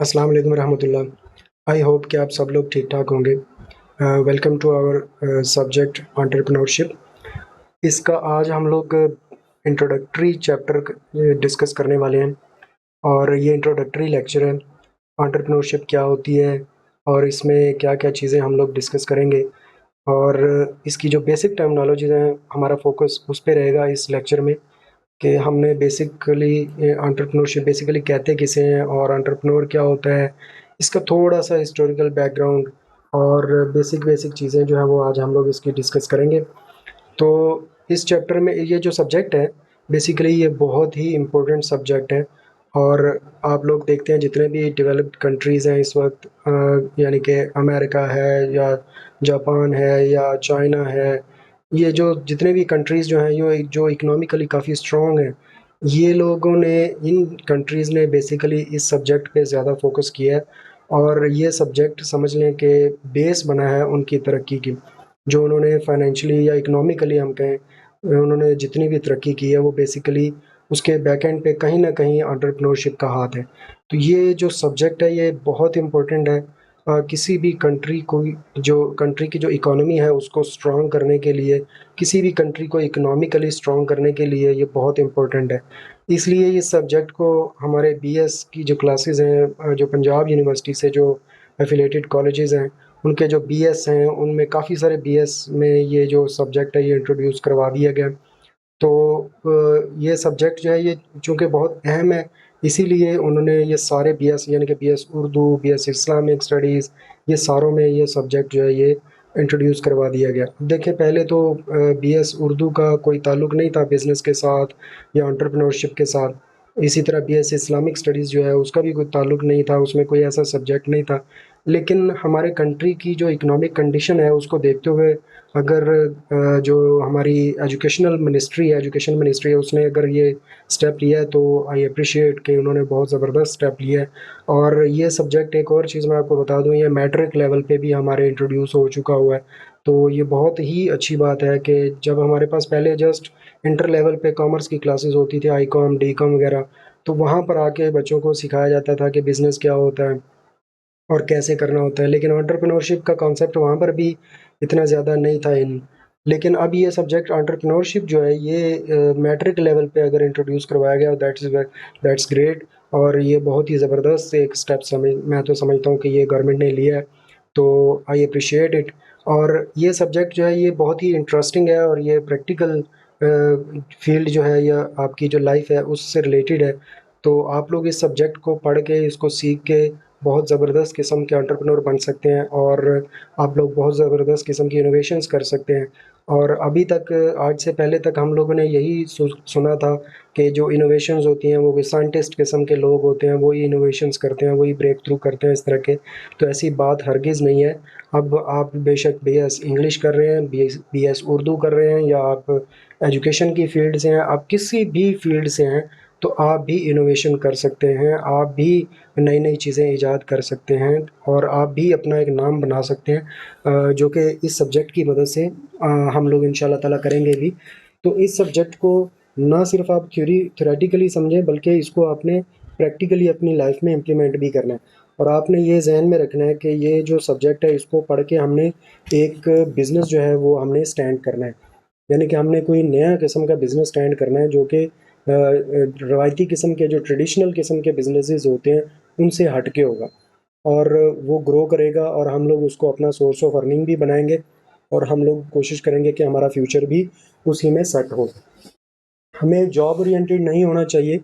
अस्सलाम वालेकुम रहमतुल्लाह। आई होप कि आप सब लोग ठीक ठाक होंगे। Welcome to our subject entrepreneurship. इसका आज हम लोग इंट्रोडक्टरी चैप्टर डिस्कस करने वाले हैं और ये इंट्रोडक्टरी लेक्चर है। एंटरप्रेन्योरशिप क्या होती है और इसमें क्या क्या चीज़ें हम लोग डिस्कस करेंगे और इसकी जो बेसिक टर्मिनोलॉजीज हैं हमारा फोकस उस पे रहेगा इस लेक्चर में कि हमने बेसिकली एंटरप्रेन्योरशिप बेसिकली कहते किसे हैं और एंटरप्रेन्योर क्या होता है, इसका थोड़ा-सा हिस्टोरिकल बैकग्राउंड और बेसिक बेसिक चीज़ें जो हैं वो आज हम लोग इसकी डिस्कस करेंगे। तो इस चैप्टर में ये जो सब्जेक्ट है बेसिकली ये बहुत ही इम्पोर्टेंट सब्जेक्ट है और आप लोग देखते हैं जितने भी डेवलप्ड कंट्रीज़ हैं इस वक्त, यानी कि अमेरिका है या जापान है या चाइना है, ये जो जितने भी कंट्रीज़ जो हैं ये जो इकोनॉमिकली काफ़ी स्ट्रॉन्ग हैं, ये लोगों ने इन कंट्रीज़ ने बेसिकली इस सब्जेक्ट पे ज़्यादा फोकस किया है और ये सब्जेक्ट समझ लें कि बेस बना है उनकी तरक्की की। जो उन्होंने फाइनेंशियली या इकोनॉमिकली हम कहें, उन्होंने जितनी भी तरक्की की है वो बेसिकली उसके बैक एंड पे कहीं न कहीं एंटरप्रेन्योरशिप का हाथ है। तो ये जो सब्जेक्ट है ये बहुत इम्पोर्टेंट है। किसी भी कंट्री को जो कंट्री की जो इकोनॉमी है उसको स्ट्रॉन्ग करने के लिए, किसी भी कंट्री को इकोनॉमिकली स्ट्रॉन्ग करने के लिए ये बहुत इम्पोर्टेंट है। इसलिए इस सब्जेक्ट को हमारे बीएस की जो क्लासेस हैं, जो पंजाब यूनिवर्सिटी से जो एफिलिएटेड कॉलेजेस हैं, उनके जो बीएस हैं उनमें काफ़ी सारे बीएस में ये जो सब्जेक्ट है ये इंट्रोड्यूस करवा दिया गया। तो ये सब्जेक्ट जो है ये चूँकि बहुत अहम है, इसीलिए उन्होंने ये सारे बीएस यानी कि BS Urdu, BS Islamic studies, ये सारों में ये सब्जेक्ट जो है ये इंट्रोड्यूस करवा दिया गया। देखिए पहले तो बीएस उर्दू का कोई ताल्लुक नहीं था बिज़नेस के साथ या एंटरप्रेन्योरशिप के साथ। इसी तरह बीएस इस्लामिक स्टडीज़ जो है उसका भी कोई ताल्लुक नहीं था, उसमें कोई ऐसा सब्जेक्ट नहीं था। लेकिन हमारे कंट्री की जो इकोनॉमिक कंडीशन है उसको देखते हुए अगर जो हमारी एजुकेशन मिनिस्ट्री है उसने अगर ये स्टेप लिया है तो आई एप्रिशिएट कि उन्होंने बहुत ज़बरदस्त स्टेप लिया है। और ये सब्जेक्ट एक और चीज़ मैं आपको बता दूँ, ये मैट्रिक लेवल पे भी हमारे इंट्रोड्यूस हो चुका हुआ है। तो ये बहुत ही अच्छी बात है कि जब हमारे पास पहले जस्ट इंटर लेवल पे कॉमर्स की क्लासेस होती थी, आईकॉम, डीकॉम वगैरह, तो वहाँ पर आके बच्चों को सिखाया जाता था कि बिज़नेस क्या होता है और कैसे करना होता है। लेकिन एंटरप्रेन्योरशिप का कॉन्सेप्ट वहाँ पर भी इतना ज़्यादा नहीं था इन, लेकिन अब ये सब्जेक्ट एंटरप्रेन्योरशिप जो है ये मैट्रिक लेवल पे अगर इंट्रोड्यूस करवाया गया दैट्स ग्रेट। और ये बहुत ही ज़बरदस्त एक स्टेप मैं तो समझता हूँ कि ये गवर्नमेंट ने लिया है, तो आई एप्रिशिएट इट। और ये सब्जेक्ट जो है ये बहुत ही इंटरेस्टिंग है और ये प्रैक्टिकल फील्ड जो है या आपकी जो लाइफ है उससे रिलेटेड है। तो आप लोग इस सब्जेक्ट को पढ़ के इसको सीख के बहुत ज़बरदस्त किस्म के एंटरप्रेन्योर बन सकते हैं और आप लोग बहुत ज़बरदस्त किस्म की इनोवेशंस कर सकते हैं। और अभी तक आज से पहले तक हम लोगों ने यही सुना था कि जो इनोवेशंस होती हैं वो कोई साइंटिस्ट किस्म के लोग होते हैं, वही इनोवेशंस करते हैं, वही ब्रेक थ्रू करते हैं इस तरह के। तो ऐसी बात हरगिज़ नहीं है। अब आप बेशक बीएस इंग्लिश कर रहे हैं, बीएस उर्दू कर रहे हैं या आप एजुकेशन की फ़ील्ड से हैं, आप किसी भी फ़ील्ड से हैं, तो आप भी इनोवेशन कर सकते हैं, आप भी नई-नई चीज़ें ईजाद कर सकते हैं और आप भी अपना एक नाम बना सकते हैं, जो कि इस सब्जेक्ट की मदद से हम लोग इंशाल्लाह ताला करेंगे भी। तो इस सब्जेक्ट को ना सिर्फ़ आप थ्योरेटिकली समझें बल्कि इसको आपने प्रैक्टिकली अपनी लाइफ में इम्प्लीमेंट भी करना है। और आपने ये ज़हन में रखना है कि ये जो सब्जेक्ट है इसको पढ़ के हमने एक बिज़नेस जो है वो हमने स्टैंड करना है। यानी कि हमने कोई नया किस्म का बिज़नेस स्टैंड करना है जो कि रवायती किस्म के जो ट्रेडिशनल किस्म के बिज़नेसेस होते हैं उनसे हट के होगा और वो ग्रो करेगा और हम लोग उसको अपना सोर्स ऑफ अर्निंग भी बनाएँगे और हम लोग कोशिश करेंगे कि हमारा फ्यूचर भी उसी में सेट हो। हमें जॉब ओरिएंटेड नहीं होना चाहिए।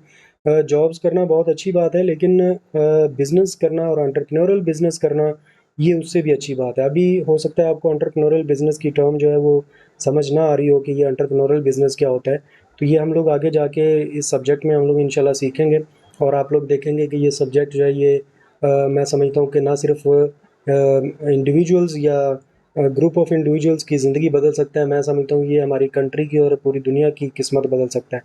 जॉब्स करना बहुत अच्छी बात है लेकिन बिज़नेस करना और एंटरप्रेन्योरल बिज़नेस करना ये उससे भी अच्छी बात है। अभी हो सकता है आपको एंटरप्रेन्योरल बिज़नेस की टर्म जो है वो समझ ना आ रही हो कि ये एंटरप्रेन्योरल बिज़नेस क्या होता है। तो ये हम लोग आगे जाके इस सब्जेक्ट में हम लोग इंशाल्लाह सीखेंगे और आप लोग देखेंगे कि ये सब्जेक्ट जो है ये मैं समझता हूँ कि ना सिर्फ़ इंडिविजुअल्स या ग्रुप ऑफ इंडिविजुअल्स की ज़िंदगी बदल सकता है, मैं समझता हूँ ये हमारी कंट्री की और पूरी दुनिया की किस्मत बदल सकता है।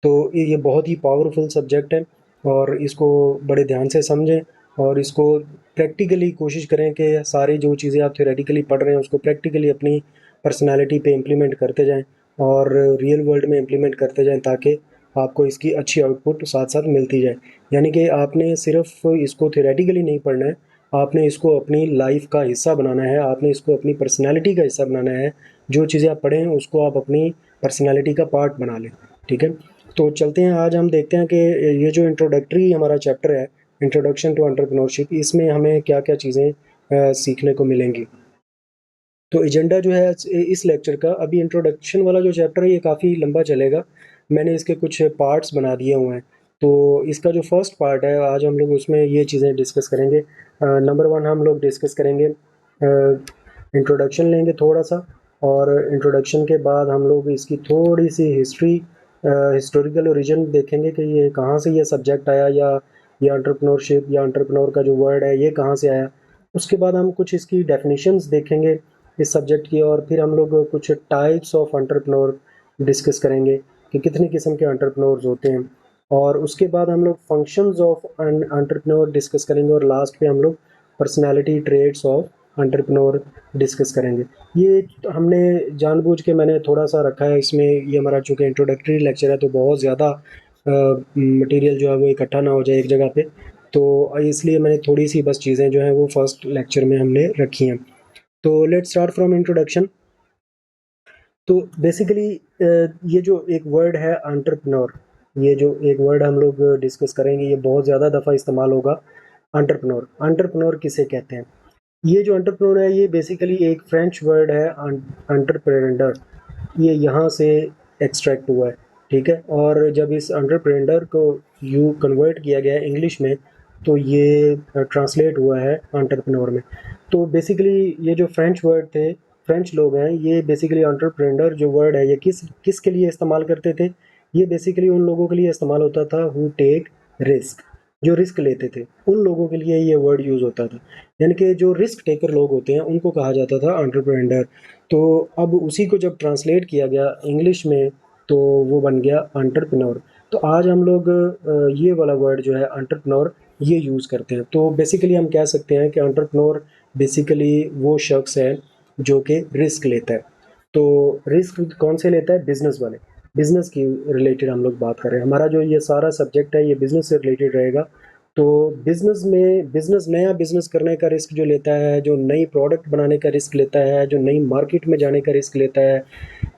तो ये बहुत ही पावरफुल सब्जेक्ट है और इसको बड़े ध्यान से समझें और इसको प्रैक्टिकली कोशिश करें कि सारी जो चीज़ें आप थ्योरेटिकली पढ़ रहे हैं उसको प्रैक्टिकली अपनी पर्सनैलिटी पे इम्प्लीमेंट करते जाएँ और रियल वर्ल्ड में इम्प्लीमेंट करते जाएँ ताकि आपको इसकी अच्छी आउटपुट साथ साथ मिलती जाए। यानी कि आपने सिर्फ इसको थ्योरेटिकली नहीं पढ़ना है, आपने इसको अपनी लाइफ का हिस्सा बनाना है, आपने इसको अपनी पर्सनैलिटी का हिस्सा बनाना है। जो चीज़ें आप पढ़ें उसको आप अपनी पर्सनैलिटी का पार्ट बना लें, ठीक है। तो चलते हैं, आज हम देखते हैं कि ये जो इंट्रोडक्टरी हमारा चैप्टर है, इंट्रोडक्शन टू एंटरप्रेन्योरशिप, इसमें हमें क्या क्या चीज़ें सीखने को मिलेंगी। तो एजेंडा जो है इस लेक्चर का, अभी इंट्रोडक्शन वाला जो चैप्टर है ये काफ़ी लंबा चलेगा, मैंने इसके कुछ पार्ट्स बना दिए हुए हैं। तो इसका जो फर्स्ट पार्ट है आज हम लोग उसमें ये चीज़ें डिस्कस करेंगे। नंबर वन हम लोग डिस्कस करेंगे, इंट्रोडक्शन लेंगे थोड़ा सा, और इंट्रोडक्शन के बाद हम लोग इसकी थोड़ी सी हिस्ट्री, हिस्टोरिकल ओरिजिन देखेंगे कि ये कहाँ से ये सब्जेक्ट आया, या ये एंटरप्रेन्योरशिप या एंटरप्रेन्योर का जो वर्ड है ये कहाँ से आया। उसके बाद हम कुछ इसकी डेफिनेशंस देखेंगे इस सब्जेक्ट की, और फिर हम लोग कुछ टाइप्स ऑफ एंटरप्रेन्योर डिस्कस करेंगे कि कितनी किस्म के एंटरप्रेन्योर्स होते हैं, और उसके बाद हम लोग फंक्शंस ऑफ एंटरप्रेन्योर डिस्कस करेंगे, और लास्ट पे हम लोग personality traits of entrepreneur discuss करेंगे। ये हमने जानबूझ के मैंने थोड़ा सा रखा है इसमें, ये हमारा चूँकि इंट्रोडक्टरी लेक्चर है तो बहुत ज़्यादा मटेरियल जो है वो इकट्ठा ना हो जाए एक जगह पे, तो इसलिए मैंने थोड़ी सी बस चीज़ें जो हैं वो फर्स्ट लेक्चर में हमने रखी हैं। तो लेट्स स्टार्ट फ्रॉम इंट्रोडक्शन। तो बेसिकली ये जो एक वर्ड है एंटरप्रेन्योर, ये जो एक वर्ड हम लोग डिस्कस करेंगे ये बहुत ज़्यादा दफ़ा इस्तेमाल होगा। एंटरप्रेन्योर, एंटरप्रेन्योर किसे कहते हैं? ये जो एंटरप्रेन्योर है ये बेसिकली एक फ्रेंच वर्ड है, एंटरप्रेन्योर, ये यहाँ से एक्सट्रैक्ट हुआ है, ठीक है। और जब इस एंटरप्रेन्योर को यू कन्वर्ट किया गया है इंग्लिश में, तो ये ट्रांसलेट हुआ है एंटरप्रेन्योर में। तो बेसिकली ये जो फ्रेंच वर्ड थे, फ्रेंच लोग हैं, ये बेसिकली एंटरप्रेन्योर जो वर्ड है ये किसके लिए इस्तेमाल करते थे? ये बेसिकली उन लोगों के लिए इस्तेमाल होता था हु टेक रिस्क, जो रिस्क लेते थे उन लोगों के लिए ये वर्ड यूज़ होता था। यानी कि जो रिस्क टेकर लोग होते हैं उनको कहा जाता था एंटरप्रेन्योर। तो अब उसी को जब ट्रांसलेट किया गया इंग्लिश में तो वो बन गया एंटरप्रेन्योर। तो आज हम लोग ये वाला वर्ड जो है एंटरप्रेन्योर ये यूज़ करते हैं। तो बेसिकली हम कह सकते हैं कि एंटरप्रेन्योर बेसिकली वो शख्स है जो कि रिस्क लेता है। तो रिस्क कौन से लेता है? बिजनेस वाले, बिजनेस की रिलेटेड हम लोग बात कर रहे हैं। हमारा जो ये सारा सब्जेक्ट है ये बिजनेस से रिलेटेड रहेगा। तो बिजनेस में बिजनेस, नया बिजनेस करने का रिस्क जो लेता है, जो नई प्रोडक्ट बनाने का रिस्क लेता है, जो नई मार्केट में जाने का रिस्क लेता है,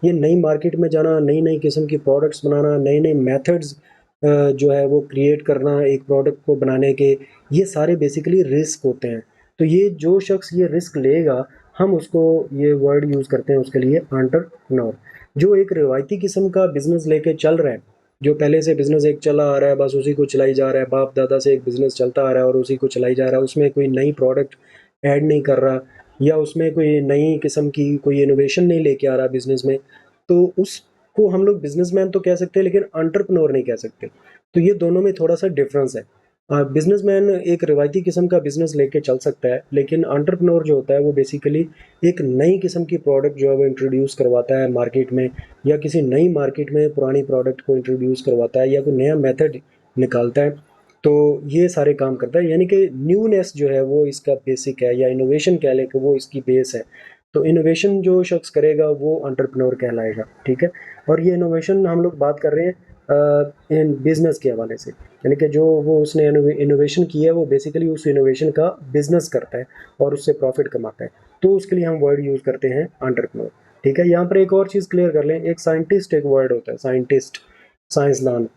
ये नई मार्केट में जाना, नई नई किस्म की प्रोडक्ट्स बनाना, नए नए मेथड्स जो है वो क्रिएट करना एक प्रोडक्ट को बनाने के, ये सारे बेसिकली रिस्क होते हैं। तो ये जो शख्स ये रिस्क लेगा, हम उसको ये वर्ड यूज़ करते हैं उसके लिए एंटरप्रेन्योर। जो एक रिवायती किस्म का बिजनेस लेके चल रहा है, जो पहले से बिजनेस एक चला आ रहा है, बस उसी को चलाई जा रहा है, बाप दादा से एक बिजनेस चलता आ रहा है और उसी को चलाई जा रहा है, उसमें कोई नई प्रोडक्ट ऐड नहीं कर रहा, या उसमें कोई नई किस्म की कोई इनोवेशन नहीं लेके आ रहा बिजनेस में, तो उसको हम लोग बिजनेसमैन तो कह सकते हैं लेकिन एंटरप्रेन्योर नहीं कह सकते। तो ये दोनों में थोड़ा सा डिफरेंस है। बिजनेसमैन एक रिवायती किस्म का बिजनेस लेके चल सकता है, लेकिन एंटरप्रेन्योर जो होता है वो बेसिकली एक नई किस्म की प्रोडक्ट जो है वो इंट्रोड्यूस करवाता है मार्केट में, या किसी नई मार्केट में पुरानी प्रोडक्ट को इंट्रोड्यूस करवाता है, या कोई नया मेथड निकालता है। तो ये सारे काम करता है, यानी कि न्यूनेस जो है वो इसका बेसिक है, या इनोवेशन कह लें कि वो इसकी बेस है। तो इनोवेशन जो शख्स करेगा वो एंटरप्रेन्योर कहलाएगा, ठीक है। और ये इनोवेशन हम लोग बात कर रहे हैं इन बिजनेस के हवाले से, यानी कि जो वो उसने इनोवेशन किया है वो बेसिकली उस इनोवेशन का बिजनेस करता है और उससे प्रॉफिट कमाता है, तो उसके लिए हम वर्ड यूज़ करते हैं एंटरप्रेन्योर, ठीक है। यहाँ पर एक और चीज़ क्लियर कर लें, एक साइंटिस्ट एक वर्ड होता है, साइंटिस्ट, साइंसदान।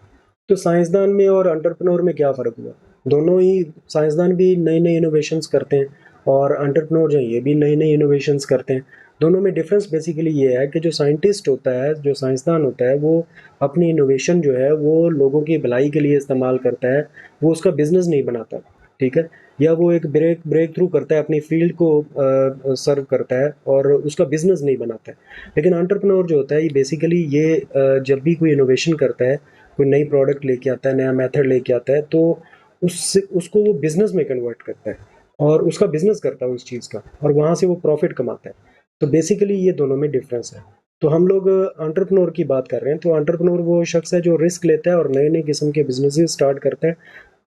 तो साइंसदान में और एंटरप्रेन्योर में क्या फ़र्क हुआ? दोनों ही, साइंसदान भी नई नई इनोवेशंस करते हैं और एंटरप्रेन्योर जो है ये भी नई नई इनोवेशंस करते हैं। दोनों में डिफरेंस बेसिकली ये है कि जो साइंटिस्ट होता है, जो साइंसदान होता है, वो अपनी इनोवेशन जो है वो लोगों की भलाई के लिए इस्तेमाल करता है, वो उसका बिजनेस नहीं बनाता, ठीक है। या वो एक ब्रेक थ्रू करता है, अपनी फील्ड को सर्व करता है और उसका बिजनेस नहीं बनाता है। लेकिन एंटरप्रेन्योर जो होता है ये बेसिकली ये जब भी कोई इनोवेशन करता है, कोई नई प्रोडक्ट लेके आता है, नया मेथड लेके आता है, तो उससे उसको वो बिजनेस में कन्वर्ट करता है और उसका बिजनेस करता है उस चीज़ का, और वहाँ से वो प्रॉफिट कमाता है। तो बेसिकली ये दोनों में डिफरेंस है। तो हम लोग एंटरप्रेन्योर की बात कर रहे हैं, तो एंटरप्रेन्योर वो शख्स है जो रिस्क लेता है और नए नए किस्म के बिजनेसेस स्टार्ट करता है,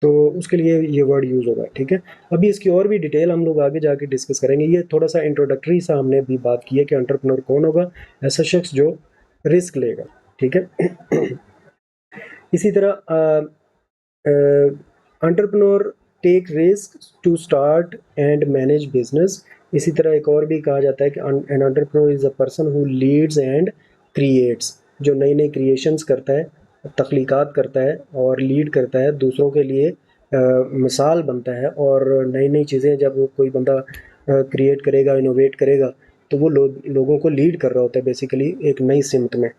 तो उसके लिए ये वर्ड यूज़ होगा, ठीक है। अभी इसकी और भी डिटेल हम लोग आगे जाके डिस्कस करेंगे। ये थोड़ा सा इंट्रोडक्टरी सा हमने अभी बात की है कि एंटरप्रेन्योर कौन होगा, ऐसा शख्स जो रिस्क लेगा, ठीक है। इसी तरह entrepreneur take risk to start and manage business. इसी तरह एक और भी कहा जाता है कि an entrepreneur is a person who leads and creates, जो नई नई क्रिएशंस करता है, तख्लीक़ात करता है और लीड करता है, दूसरों के लिए मिसाल बनता है। और नई नई चीज़ें जब कोई बंदा क्रिएट करेगा, इनोवेट करेगा, तो वो लोगों को लीड कर रहा होता है बेसिकली एक नई सिमत में,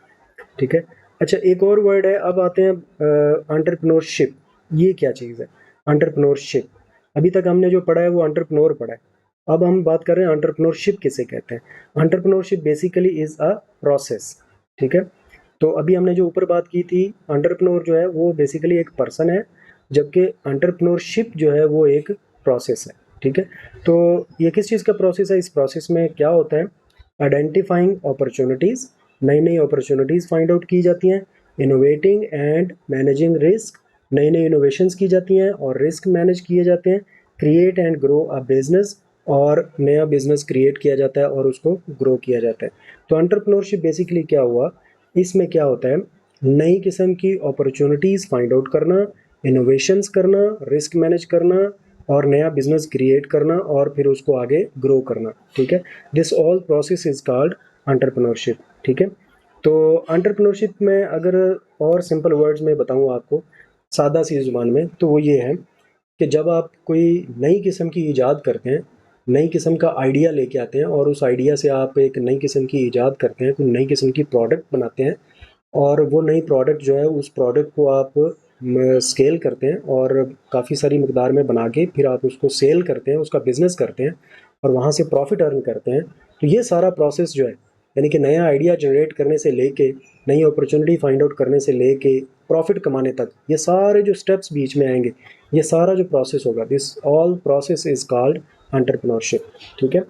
ठीक है। अच्छा, एक और वर्ड है, अब आते हैं एंटरप्रेन्योरशिप। ये क्या चीज़ है एंटरप्रेन्योरशिप? अभी तक हमने जो पढ़ा है वो एंटरप्रेन्योर पढ़ा है, अब हम बात कर रहे हैं एंटरप्रेन्योरशिप किसे कहते हैं। Entrepreneurship basically is a process, ठीक है। तो अभी हमने जो ऊपर बात की थी, एंटरप्रेन्योर जो है वो बेसिकली एक पर्सन है, जबकि एंटरप्रेन्योरशिप जो है वो एक प्रोसेस है, ठीक है। तो ये किस चीज़ का प्रोसेस है? इस प्रोसेस में क्या होता है? आइडेंटिफाइंग अपॉर्चुनिटीज़, नई नई अपॉर्चुनिटीज़ फाइंड आउट की जाती हैं। इनोवेटिंग एंड मैनेजिंग रिस्क, नई नई इनोवेशंस की जाती हैं और रिस्क मैनेज किए जाते हैं। Create and grow a business, और नया बिजनेस क्रिएट किया जाता है और उसको ग्रो किया जाता है। तो एंटरप्रेन्योरशिप बेसिकली क्या हुआ, इसमें क्या होता है? नई किस्म की अपॉर्चुनिटीज़ फाइंड आउट करना, इनोवेशंस करना, रिस्क मैनेज करना और नया बिजनेस क्रिएट करना और फिर उसको आगे ग्रो करना, ठीक है। This all process is called entrepreneurship, ठीक है। तो एंटरप्रेन्योरशिप में अगर और सिंपल वर्ड्स में बताऊँ आपको, सादा सी ज़ुबान में, तो वो ये है कि जब आप कोई नई किस्म की ईजाद करते हैं, नई किस्म का आइडिया लेके आते हैं और उस आइडिया से आप एक नई किस्म की ईजाद करते हैं, कोई नई किस्म की प्रोडक्ट बनाते हैं, और वो नई प्रोडक्ट जो है उस प्रोडक्ट को आप स्केल करते हैं और काफ़ी सारी मकदार में बना के फिर आप उसको सेल करते हैं, उसका बिज़नेस करते हैं और वहाँ से प्रॉफिट अर्न करते हैं। तो ये सारा प्रोसेस जो है, यानी कि नया आइडिया जनरेट करने से लेके, नई अपॉर्चुनिटी फाइंड आउट करने से लेके प्रॉफिट कमाने तक, ये सारे जो स्टेप्स बीच में आएंगे, ये सारा जो प्रोसेस होगा, this all process is called entrepreneurship, ठीक है।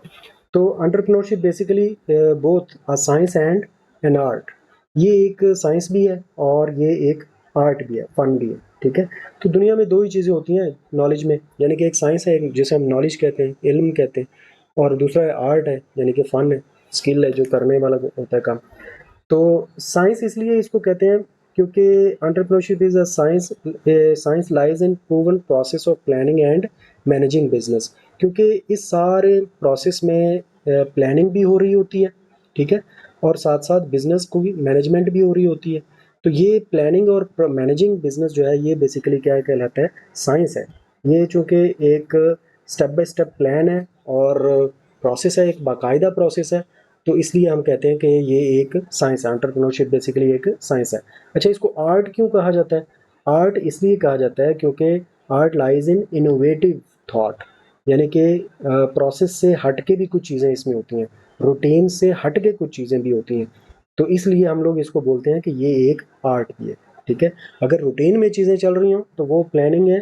तो entrepreneurship basically both a science and an art, ये एक साइंस भी है और ये एक आर्ट भी है, फन भी है, ठीक है। तो दुनिया में दो ही चीज़ें होती हैं नॉलेज में, यानी कि एक साइंस है जिसे हम नॉलेज कहते हैं, इल्म कहते हैं, और दूसरा है आर्ट है, यानी कि फ़न है, स्किल है, जो करने वाला होता है काम। तो साइंस इसलिए इसको कहते हैं क्योंकि entrepreneurship is a science, science lies in proven process of planning and managing business, क्योंकि इस सारे प्रोसेस में प्लानिंग भी हो रही होती है, ठीक है, और साथ साथ बिजनेस को भी मैनेजमेंट भी हो रही होती है। तो ये प्लानिंग और मैनेजिंग बिजनेस जो है, ये बेसिकली क्या कहलाता है? साइंस है। ये चूँकि एक स्टेप बाय स्टेप प्लान है और प्रोसेस है, एक बाकायदा प्रोसेस है, तो इसलिए हम कहते हैं कि ये एक साइंस है। एंटरप्रेन्योरशिप बेसिकली एक साइंस है। अच्छा, इसको आर्ट क्यों कहा जाता है? आर्ट इसलिए कहा जाता है क्योंकि art lies in innovative thought, यानी कि प्रोसेस से हट के भी कुछ चीज़ें इसमें होती हैं, रूटीन से हट के कुछ चीज़ें भी होती हैं, तो इसलिए हम लोग इसको बोलते हैं कि ये एक आर्ट भी है, ठीक है। अगर रूटीन में चीज़ें चल रही हों तो वो प्लानिंग है,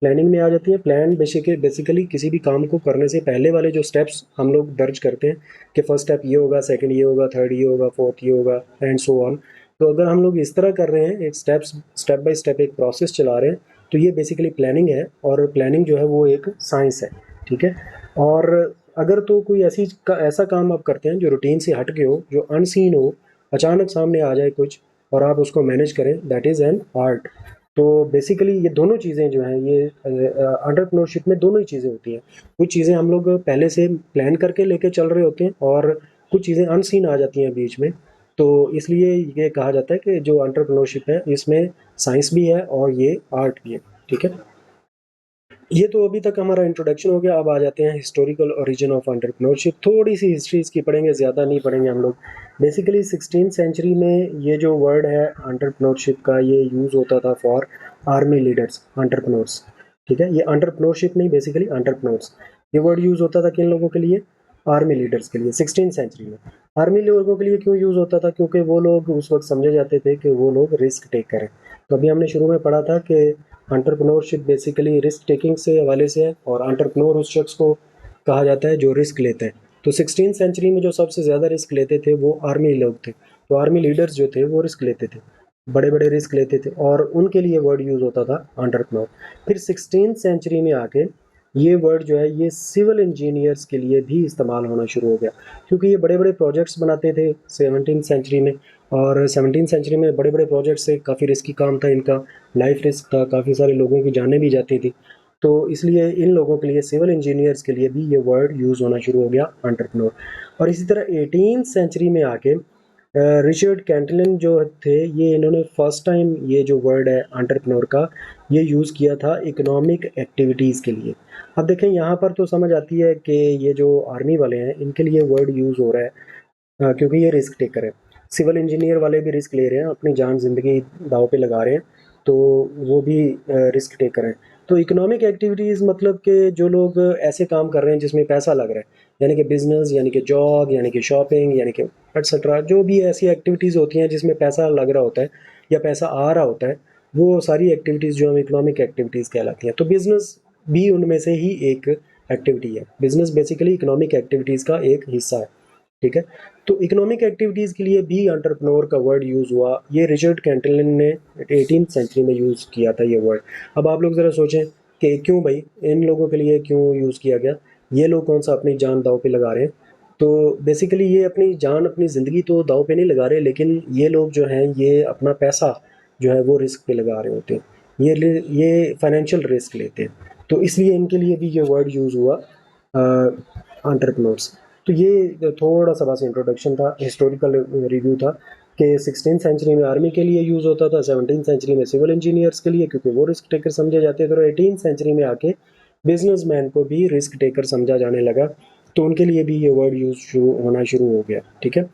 प्लानिंग में आ जाती है। प्लान बेसिकली किसी भी काम को करने से पहले वाले जो स्टेप्स हम लोग दर्ज करते हैं कि फर्स्ट स्टेप ये होगा, सेकंड ये होगा, थर्ड ये होगा, फोर्थ ये होगा, एंड सो ऑन। तो अगर हम लोग इस तरह कर रहे हैं, एक स्टेप बाय स्टेप एक प्रोसेस चला रहे हैं, तो ये बेसिकली प्लानिंग है, और प्लानिंग जो है वो एक साइंस है, ठीक है। और अगर तो कोई ऐसा काम आप करते हैं जो रूटीन से हट के हो, जो अनसीन हो, अचानक सामने आ जाए कुछ और आप उसको मैनेज करें, दैट इज़ एन आर्ट। तो बेसिकली ये दोनों चीज़ें जो हैं, ये एंटरप्रेन्योरशिप में दोनों ही चीज़ें होती हैं। कुछ चीज़ें हम लोग पहले से प्लान करके लेके चल रहे होते हैं और कुछ चीज़ें अनसीन आ जाती हैं बीच में। तो इसलिए ये कहा जाता है कि जो एंटरप्रेन्योरशिप है, इसमें साइंस भी है और ये आर्ट भी है, ठीक है। ये तो अभी तक हमारा इंट्रोडक्शन हो गया। अब आ जाते हैं हिस्टोरिकल ओरिजिन ऑफ एंटरप्रेन्योरशिप। थोड़ी सी हिस्ट्री इसकी पढ़ेंगे, ज़्यादा नहीं पढ़ेंगे हम लोग। बेसिकली 16th सेंचुरी में ये जो वर्ड है एंटरप्रेन्योरशिप का, ये यूज़ होता था फॉर आर्मी लीडर्स, एंटरप्रेन्योर्स, ठीक है। ये एंटरप्रेन्योरशिप नहीं, बेसिकली एंटरप्रेन्योर्स, ये वर्ड यूज़ होता था किन लोगों के लिए? आर्मी लीडर्स के लिए, 16th सेंचुरी में। आर्मी लोगों के लिए क्यों यूज़ होता था? क्योंकि वो लोग उस वक्त समझे जाते थे कि वो लोग रिस्क टेक करें। तो अभी हमने शुरू में पढ़ा था कि एंटरप्रेन्योरशिप बेसिकली रिस्क टेकिंग से हवाले से है, और एंटरप्रेन्योर उस शख्स को कहा जाता है जो रिस्क लेते हैं। तो 16th सेंचुरी में जो सबसे ज़्यादा रिस्क लेते थे वो आर्मी लोग थे। तो आर्मी लीडर्स जो थे वो रिस्क लेते थे, बड़े बड़े रिस्क लेते थे, और उनके लिए वर्ड यूज़ होता था एंटरप्रेन्योर। फिर 16th सेंचुरी में आके ये वर्ड जो है ये सिविल इंजीनियर्स के लिए भी इस्तेमाल होना शुरू हो गया, क्योंकि ये बड़े बड़े प्रोजेक्ट्स बनाते थे 17th सेंचुरी में, और 17वीं सेंचुरी में बड़े बड़े प्रोजेक्ट से काफ़ी रिस्की काम था इनका, लाइफ रिस्क था, काफ़ी सारे लोगों की जानें भी जाती थी। तो इसलिए इन लोगों के लिए, सिविल इंजीनियर्स के लिए भी ये वर्ड यूज़ होना शुरू हो गया, एंटरप्रेन्योर। और इसी तरह 18वीं सेंचुरी में आके रिचर्ड कैंटलन जो थे, ये इन्होंने फर्स्ट टाइम ये जो वर्ड है एंटरप्रेन्योर का, ये यूज़ किया था इकोनॉमिक एक्टिविटीज़ के लिए। अब देखें यहाँ पर तो समझ आती है कि ये जो आर्मी वाले हैं इनके लिए वर्ड यूज़ हो रहा है, क्योंकि ये रिस्क टेकर है। सिविल इंजीनियर वाले भी रिस्क ले रहे हैं, अपनी जान ज़िंदगी दाव पे लगा रहे हैं, तो वो भी रिस्क टेकर हैं। तो इकोनॉमिक एक्टिविटीज़ मतलब कि जो लोग ऐसे काम कर रहे हैं जिसमें पैसा लग रहा है, यानी कि बिजनेस, यानी कि जॉब, यानी कि शॉपिंग, यानी कि एट्सेट्रा, जो भी ऐसी एक्टिविटीज़ होती हैं जिसमें पैसा लग रहा होता है या पैसा आ रहा होता है, वो सारी एक्टिविटीज़ जो हम इकोनॉमिक एक्टिविटीज़ कहलाती हैं। तो बिजनेस भी उनमें से ही एक एक्टिविटी है। बिजनेस बेसिकली इकोनॉमिक एक्टिविटीज़ का एक हिस्सा है, ठीक है। तो इकोनॉमिक एक्टिविटीज़ के लिए भी एंटरप्रेन्योर का वर्ड यूज़ हुआ। ये रिचर्ड कैंटलन ने 18वीं सेंचुरी में यूज़ किया था ये वर्ड। अब आप लोग ज़रा सोचें कि क्यों भाई, इन लोगों के लिए क्यों यूज़ किया गया? ये लोग कौन सा अपनी जान दांव पे लगा रहे हैं? तो बेसिकली ये अपनी जान, अपनी ज़िंदगी तो दांव पे नहीं लगा रहे, लेकिन ये लोग जो हैं ये अपना पैसा जो है वो रिस्क पे लगा रहे होते हैं। ये फाइनेंशियल रिस्क लेते हैं, तो इसलिए इनके लिए भी ये वर्ड यूज़ हुआ, एंटरप्रेन्योर्स। तो ये थोड़ा सा बस इंट्रोडक्शन था, हिस्टोरिकल रिव्यू था कि 16वीं सेंचुरी में आर्मी के लिए यूज़ होता था, 17वीं सेंचुरी में सिविल इंजीनियर्स के लिए, क्योंकि वो रिस्क टेकर समझे जाते थे, और 18वीं सेंचुरी में आके बिजनेसमैन को भी रिस्क टेकर समझा जाने लगा, तो उनके लिए भी ये वर्ड यूज़ होना शुरू हो गया, ठीक है।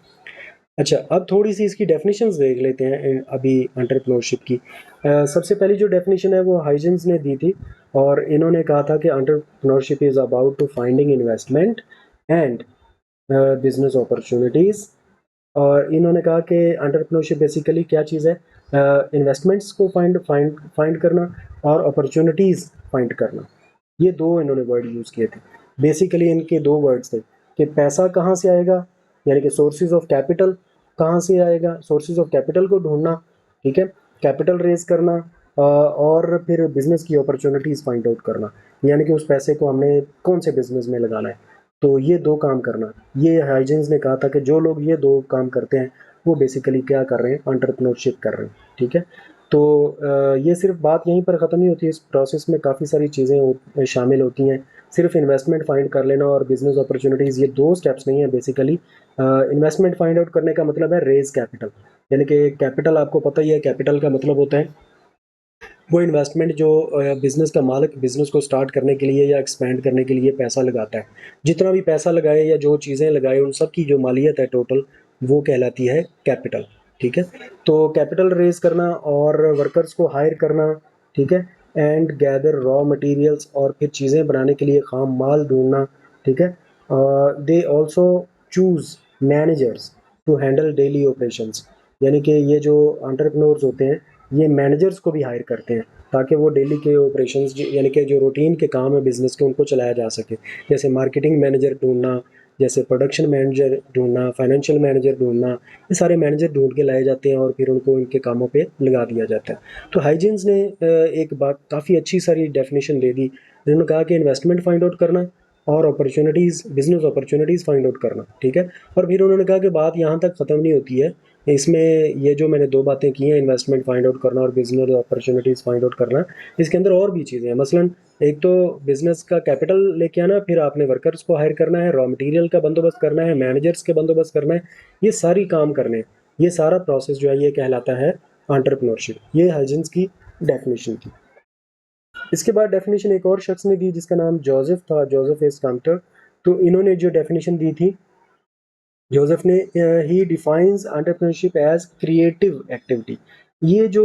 अच्छा, अब थोड़ी सी इसकी डेफिनेशंस देख लेते हैं अभी एंटरप्रेन्योरशिप की। सबसे पहली जो डेफिनेशन है वो हाइजेंस ने दी थी, और इन्होंने कहा था कि entrepreneurship is about to finding investment and business opportunities. और इन्होंने कहा कि एंटरप्रेन्योरशिप बेसिकली क्या चीज़ है, इन्वेस्टमेंट्स को फाइंड फाइंड फाइंड करना और अपॉर्चुनिटीज़ फाइंड करना। ये दो इन्होंने वर्ड यूज़ किए थे। बेसिकली इनके दो वर्ड्स थे कि पैसा कहाँ से आएगा, यानी कि सोर्सेज ऑफ कैपिटल कहाँ से आएगा, सोर्सेज ऑफ कैपिटल को ढूंढना, ठीक है, कैपिटल रेज करना, और फिर बिजनेस की अपॉर्चुनिटीज़ फाइंड आउट करना, यानी कि उस पैसे को हमने कौन से बिजनेस में लगाना है। तो ये दो काम करना, ये हाइजेंस ने कहा था कि जो लोग ये दो काम करते हैं वो बेसिकली क्या कर रहे हैं, एंटरप्रेन्योरशिप कर रहे हैं, ठीक है। तो ये सिर्फ बात यहीं पर ख़त्म नहीं होती, इस प्रोसेस में काफ़ी सारी चीज़ें शामिल होती हैं। सिर्फ इन्वेस्टमेंट फाइंड कर लेना और बिजनेस अपॉर्चुनिटीज़, ये दो स्टेप्स नहीं है बेसिकली। इन्वेस्टमेंट फाइंड आउट करने का मतलब है रेज कैपिटल, यानी कि कैपिटल आपको पता ही है, कैपिटल का मतलब होता है वो इन्वेस्टमेंट जो बिज़नेस का मालिक बिज़नेस को स्टार्ट करने के लिए या एक्सपेंड करने के लिए पैसा लगाता है। जितना भी पैसा लगाए या जो चीज़ें लगाए उन सब की जो मालियत है टोटल, वो कहलाती है कैपिटल, ठीक है। तो कैपिटल रेज़ करना और वर्कर्स को हायर करना, ठीक है, एंड गैदर रॉ मटेरियल्स, और फिर चीज़ें बनाने के लिए ख़ाम माल ढूँढना, ठीक है। They also choose managers to handle daily operations, यानी कि ये जो एंटरप्रेन्योर्स होते हैं ये मैनेजर्स को भी हायर करते हैं ताकि वो डेली के ऑपरेशंस यानी कि जो रूटीन के काम है बिजनेस के उनको चलाया जा सके। जैसे मार्केटिंग मैनेजर ढूंढना, जैसे प्रोडक्शन मैनेजर ढूंढना, फाइनेंशियल मैनेजर ढूंढना, ये सारे मैनेजर ढूंढ के लाए जाते हैं और फिर उनको इनके कामों पे लगा दिया जाता है। तो हाइजीन्स ने एक बात काफ़ी अच्छी सारी डेफिनेशन दे दी। उन्होंने कहा कि इन्वेस्टमेंट फाइंड आउट करना और opportunities, business opportunities find out करना, ठीक है। और फिर उन्होंने कहा कि बात यहाँ तक ख़त्म नहीं होती है, इसमें ये जो मैंने दो बातें की हैं, इन्वेस्टमेंट फाइंड आउट करना और बिजनेस अपॉर्चुनिटीज़ फाइंड आउट करना, इसके अंदर और भी चीज़ें हैं। मसलन एक तो बिजनेस का कैपिटल लेके आना, फिर आपने वर्कर्स को हायर करना है, रॉ मटेरियल का बंदोबस्त करना है, मैनेजर्स के बंदोबस्त करना है, ये सारी काम करने हैं। ये सारा प्रोसेस जो है ये कहलाता है एंटरप्रेन्योरशिप। ये हाइजेंस की डेफिनेशन थी। इसके बाद डेफिनेशन एक और शख्स ने दी जिसका नाम जोसेफ था, जोसेफ एस काम्प्टर। तो इन्होंने जो डेफिनेशन दी थी जोसेफ ने, he defines entrepreneurship as creative activity. ये जो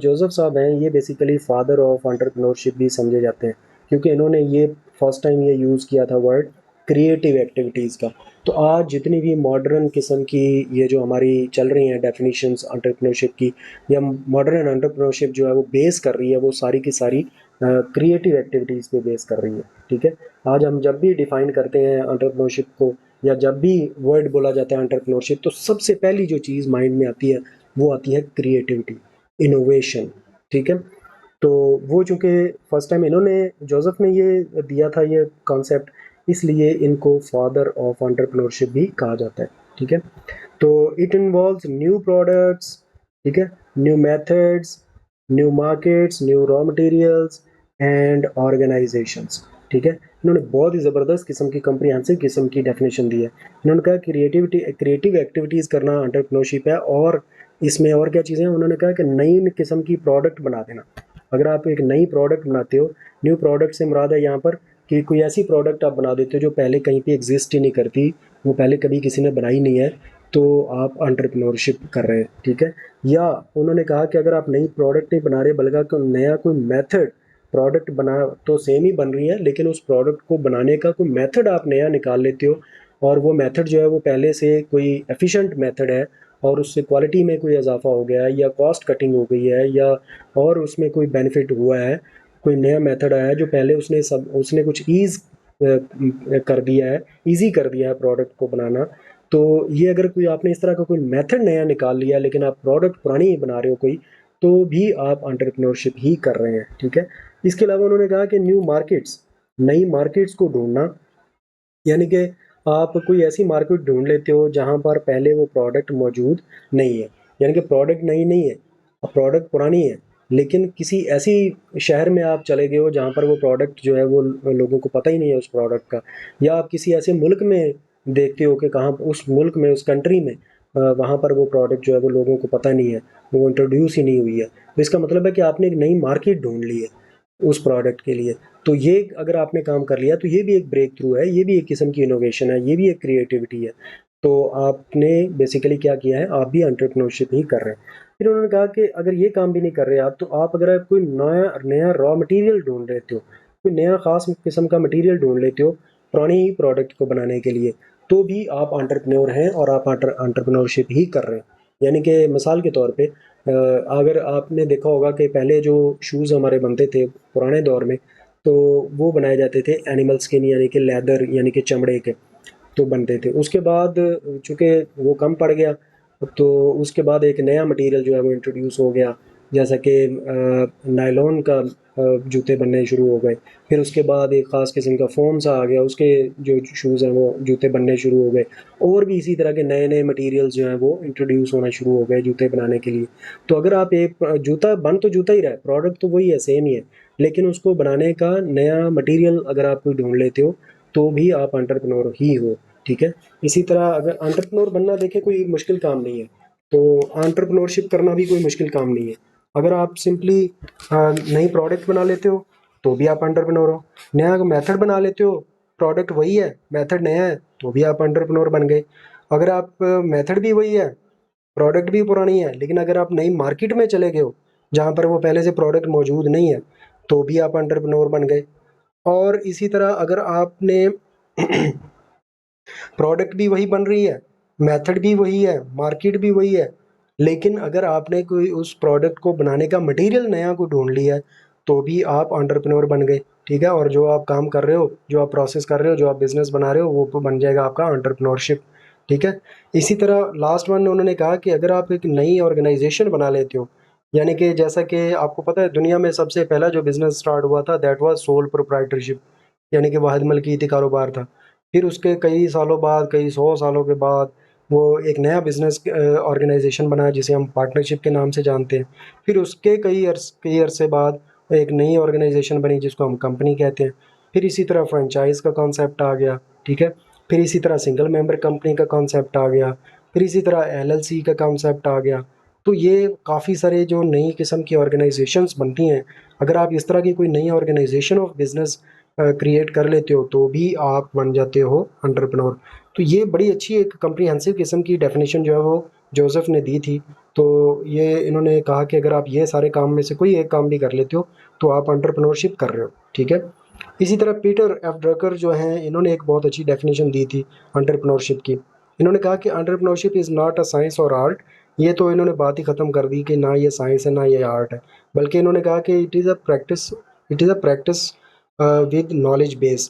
जोसेफ साहब हैं ये बेसिकली फादर ऑफ एंटरप्रेन्योरशिप भी समझे जाते हैं, क्योंकि इन्होंने ये फर्स्ट टाइम ये यूज़ किया था वर्ड क्रिएटिव एक्टिविटीज़ का। तो आज जितनी भी मॉडर्न किस्म की ये जो हमारी चल रही हैं डेफिनेशंस एंटरप्रेन्योरशिप की, या मॉडर्न एंटरप्रेन्योरशिप जो है वो बेस कर रही है, वो सारी की सारी क्रिएटिव एक्टिविटीज़ पे बेस कर रही है, ठीक है। आज हम जब भी डिफाइन करते हैं एंटरप्रेन्योरशिप को, या जब भी वर्ड बोला जाता है एंटरप्रेन्योरशिप, तो सबसे पहली जो चीज़ माइंड में आती है वो आती है क्रिएटिविटी, इनोवेशन, ठीक है। तो वो चूँकि फर्स्ट टाइम इन्होंने, जोसेफ ने ये दिया था ये कॉन्सेप्ट, इसलिए इनको फादर ऑफ एंटरप्रेन्योरशिप भी कहा जाता है। ठीक है। तो इट इन्वॉल्व्स न्यू प्रोडक्ट्स, ठीक है, new methods, new markets, new raw materials and organisations, ठीक है। इन्होंने बहुत ही ज़बरदस्त किस्म की कम्प्रिहेंसिव किस्म की डेफिनेशन दी है। इन्होंने कहा क्रिएटिव एक्टिविटीज़ करना एंटरप्रेन्योरशिप है, और इसमें और क्या चीज़ें हैं, उन्होंने कहा कि नई किस्म की प्रोडक्ट बना देना। अगर आप एक नई प्रोडक्ट बनाते हो, न्यू प्रोडक्ट से मुराद है यहाँ पर कि कोई ऐसी प्रोडक्ट आप बना देते हो जो पहले कहीं पे एग्जिस्ट ही नहीं करती, वो पहले कभी किसी ने बनाई नहीं है, तो आप एंटरप्रेन्योरशिप कर रहे हैं, ठीक है। या उन्होंने कहा कि अगर आप नई प्रोडक्ट नहीं बना रहे बल्कि तो नया कोई मेथड, प्रोडक्ट बना तो सेम ही बन रही है लेकिन उस प्रोडक्ट को बनाने का कोई मेथड आप नया निकाल लेते हो, और वो मेथड जो है वो पहले से कोई एफिशिएंट मेथड है, और उससे क्वालिटी में कोई इजाफा हो गया है या कॉस्ट कटिंग हो गई है, या और उसमें कोई बेनिफिट हुआ है, कोई नया मेथड आया है जो पहले उसने कुछ ईज़ कर दिया है, ईज़ी कर दिया है प्रोडक्ट को बनाना। तो ये अगर कोई आपने इस तरह का कोई मेथड नया निकाल लिया लेकिन आप प्रोडक्ट पुरानी ही बना रहे हो कोई, तो भी आप एंटरप्रेन्योरशिप ही कर रहे हैं, ठीक है। इसके अलावा उन्होंने कहा कि न्यू मार्केट्स, नई मार्केट्स को ढूंढना, यानी कि आप कोई ऐसी मार्केट ढूंढ लेते हो जहां पर पहले वो प्रोडक्ट मौजूद नहीं है, यानी कि प्रोडक्ट नई नहीं है, प्रोडक्ट पुरानी है, लेकिन किसी ऐसी शहर में आप चले गए हो जहाँ पर वो प्रोडक्ट जो है वो लोगों को पता ही नहीं है उस प्रोडक्ट का, या आप किसी ऐसे मुल्क में देखते हो कि कहाँ उस मुल्क में, उस कंट्री में वहाँ पर वो प्रोडक्ट जो है वो लोगों को पता नहीं है, वो इंट्रोड्यूस ही नहीं हुई है, तो इसका मतलब है कि आपने एक नई मार्केट ढूंढ ली है उस प्रोडक्ट के लिए। तो ये अगर आपने काम कर लिया तो ये भी एक ब्रेक थ्रू है, ये भी एक किस्म की इनोवेशन है, ये भी एक क्रिएटिविटी है। तो आपने बेसिकली क्या किया है, आप भी एंटरप्रेन्योरशिप ही कर रहे हैं। फिर उन्होंने कहा कि अगर ये काम भी नहीं कर रहे आप, तो आप अगर कोई नया नया रॉ मटेरियल ढूंढ लेते हो, कोई नया खास किस्म का मटेरियल ढूंढ लेते हो पुरानी ही प्रोडक्ट को बनाने के लिए, तो भी आप एंटरप्रेन्योर हैं और आप एंटरप्रेन्योरशिप ही कर रहे हैं। यानी कि मिसाल के तौर पे अगर आपने देखा होगा कि पहले जो शूज़ हमारे बनते थे पुराने दौर में, तो वो बनाए जाते थे एनिमल स्किन यानी कि लेदर यानी कि चमड़े के, तो बनते थे। उसके बाद चूँकि वो कम पड़ गया, तो उसके बाद एक नया मटेरियल जो है वो इंट्रोड्यूस हो गया, जैसा कि नायलॉन का जूते बनने शुरू हो गए। फिर उसके बाद एक ख़ास किस्म का फ़ोम सा आ गया, उसके जो शूज़ हैं वो जूते बनने शुरू हो गए। और भी इसी तरह के नए-नए मटेरियल्स जो हैं वो इंट्रोड्यूस होना शुरू हो गए जूते बनाने के लिए। तो अगर आप एक जूता बन तो जूता ही रहा है, प्रोडक्ट तो वही है, सेम ही है, लेकिन उसको बनाने का नया मटेरियल अगर आप कोई ढूँढ लेते हो, तो भी आप एंटरप्रेन्योर ही हो, ठीक है। इसी तरह अगर एंटरप्रेन्योर बनना देखें कोई मुश्किल काम नहीं है, तो एंटरप्रेन्योरशिप करना भी कोई मुश्किल काम नहीं है। अगर आप सिंपली नई प्रोडक्ट बना लेते हो तो भी आप एंटरप्रेन्योर हो, नया मेथड बना लेते हो, प्रोडक्ट वही है मेथड नया है, तो भी आप एंटरप्रेन्योर बन गए। अगर आप मेथड भी वही है, प्रोडक्ट भी पुरानी है, लेकिन अगर आप नई मार्केट में चले गए हो जहाँ पर वो पहले से प्रोडक्ट मौजूद नहीं है, तो भी आप एंटरप्रेन्योर बन गए। और इसी तरह अगर आपने प्रोडक्ट भी वही बन रही है, मेथड भी वही है, मार्केट भी वही है, लेकिन अगर आपने कोई उस प्रोडक्ट को बनाने का मटेरियल नया को ढूँढ लिया है, तो भी आप एंटरप्रेन्योर बन गए, ठीक है। और जो आप काम कर रहे हो, जो आप प्रोसेस कर रहे हो, जो आप बिज़नेस बना रहे हो, वो बन जाएगा आपका एंटरप्रेन्योरशिप, ठीक है। इसी तरह लास्ट वन उन्होंने कहा कि अगर आप एक नई ऑर्गेनाइज़ेशन बना लेते हो, यानी कि जैसा कि आपको पता है दुनिया में सबसे पहला जो बिज़नेस स्टार्ट हुआ था दैट वाज़ सोल प्रोप्राइटरशिप, यानी कि वाहिद मलकीयती कारोबार था। फिर उसके कई सालों बाद, कई 100 सालों के बाद वो एक नया बिज़नेस ऑर्गेनाइज़ेशन बना जिसे हम पार्टनरशिप के नाम से जानते हैं। फिर उसके कई अरसे बाद एक नई ऑर्गेनाइज़ेशन बनी जिसको हम कंपनी कहते हैं। फिर इसी तरह फ्रेंचाइज़ का कॉन्सेप्ट आ गया, ठीक है। फिर इसी तरह सिंगल मेंबर कंपनी का कॉन्सेप्ट आ गया। फिर इसी तरह एलएलसी का कॉन्सेप्ट आ गया। तो ये काफ़ी सारे जो नई किस्म की ऑर्गेनाइज़ेशंस बनती हैं, अगर आप इस तरह की कोई नई ऑर्गेनाइज़ेशन ऑफ बिज़नेस क्रिएट कर लेते हो तो भी आप बन जाते हो एंटरप्रेन्योर। तो ये बड़ी अच्छी एक कम्प्रिहेंसिव किस्म की डेफिनेशन जो है वो जोसेफ ने दी थी। तो ये इन्होंने कहा कि अगर आप ये सारे काम में से कोई एक काम भी कर लेते हो तो आप एंटरप्रेन्योरशिप कर रहे हो, ठीक है। इसी तरह पीटर एफ ड्रकर जो हैं इन्होंने एक बहुत अच्छी डेफिनेशन दी थी एंटरप्रेन्योरशिप की। इन्होंने कहा कि entrepreneurship is not a science और आर्ट। ये तो इन्होंने बात ही ख़त्म कर दी कि ना ये साइंस है ना ये आर्ट है, बल्कि इन्होंने कहा कि it is a practice with knowledge base,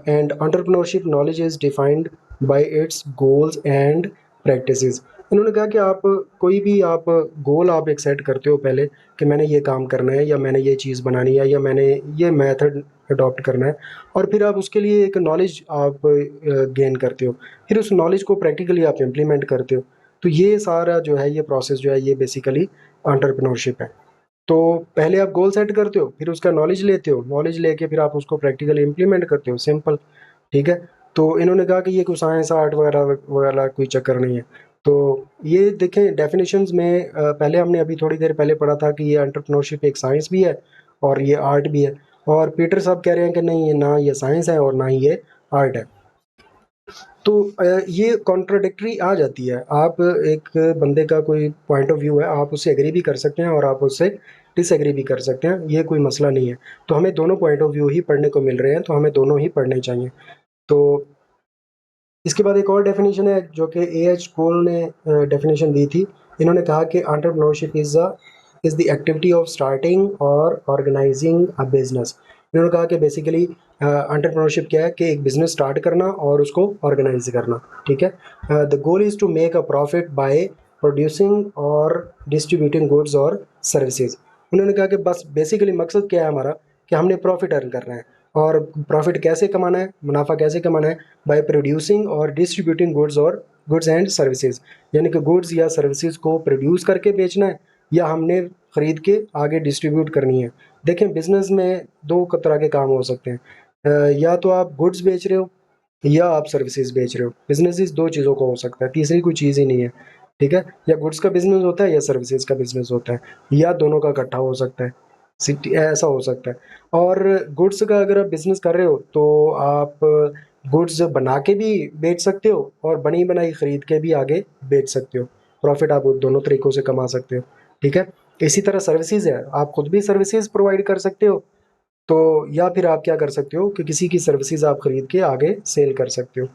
and entrepreneurship knowledge is defined by its goals and practices। इन्होंने कहा कि आप कोई भी आप गोल आप एक सेट करते हो पहले कि मैंने ये काम करना है या मैंने ये चीज़ बनानी है या मैंने ये मेथड अडॉप्ट करना है, और फिर आप उसके लिए एक नॉलेज आप गेन करते हो, फिर उस नॉलेज को प्रैक्टिकली आप इम्प्लीमेंट करते हो। तो ये सारा जो है ये प्रोसेस जो है ये बेसिकली एंटरप्रेन्योरशिप है। तो पहले आप गोल सेट करते हो, फिर उसका नॉलेज लेते हो, नॉलेज लेके फिर आप उसको प्रैक्टिकली इम्प्लीमेंट करते हो, सिंपल। ठीक है। तो इन्होंने कहा कि ये कोई साइंस आर्ट वगैरह वगैरह कोई चक्कर नहीं है। तो ये देखें डेफिनेशंस में पहले हमने अभी थोड़ी देर पहले पढ़ा था कि ये एंटरप्रेन्योरशिप एक साइंस भी है और ये आर्ट भी है, और पीटर साहब कह रहे हैं कि नहीं, ये ना ये साइंस है और ना ही ये आर्ट है। तो ये कॉन्ट्राडिक्टरी आ जाती है। आप एक बंदे का कोई पॉइंट ऑफ व्यू है, आप उससे एग्री भी कर सकते हैं और आप उससे डिसएग्री भी कर सकते हैं, ये कोई मसला नहीं है। तो हमें दोनों पॉइंट ऑफ व्यू ही पढ़ने को मिल रहे हैं, तो हमें दोनों ही पढ़ने चाहिए। तो इसके बाद एक और डेफिनेशन है जो कि ए एच कोल ने डेफिनेशन दी थी। इन्होंने कहा कि entrepreneurship is the activity of starting और ऑर्गेनाइजिंग अ बिजनेस। इन्होंने कहा कि बेसिकली एंटरप्रेन्योरशिप क्या है कि एक बिजनेस स्टार्ट करना और उसको ऑर्गेनाइज करना। ठीक है। The goal is to make a profit by producing और डिस्ट्रीब्यूटिंग गुड्स और सर्विसेज। उन्होंने कहा कि बस बेसिकली मकसद क्या है हमारा, कि हमने प्रॉफिट अर्न करना है। और प्रॉफिट कैसे कमाना है, मुनाफा कैसे कमाना है, बाय प्रोड्यूसिंग और डिस्ट्रीब्यूटिंग गुड्स एंड सर्विसेज। यानी कि गुड्स या सर्विसेज को प्रोड्यूस करके बेचना है या हमने ख़रीद के आगे डिस्ट्रीब्यूट करनी है। देखें बिज़नेस में दो तरह के काम हो सकते हैं, या तो आप गुड्स बेच रहे हो या आप सर्विसेज बेच रहे हो। बिजनेस इस दो चीज़ों का हो सकता है, तीसरी कोई चीज़ ही नहीं है। ठीक है। या गुड्स का बिजनेस होता है या सर्विसेज का बिजनेस होता है, या दोनों का इकट्ठा हो सकता है, सिटी ऐसा हो सकता है। और गुड्स का अगर आप बिजनेस कर रहे हो तो आप गुड्स बना के भी बेच सकते हो और बनी बनाई खरीद के भी आगे बेच सकते हो। प्रॉफिट आप दोनों तरीकों से कमा सकते हो। ठीक है। इसी तरह सर्विसेज है, आप खुद भी सर्विसेज प्रोवाइड कर सकते हो, तो या फिर आप क्या कर सकते हो कि किसी की सर्विसेज आप खरीद के आगे सेल कर सकते हो।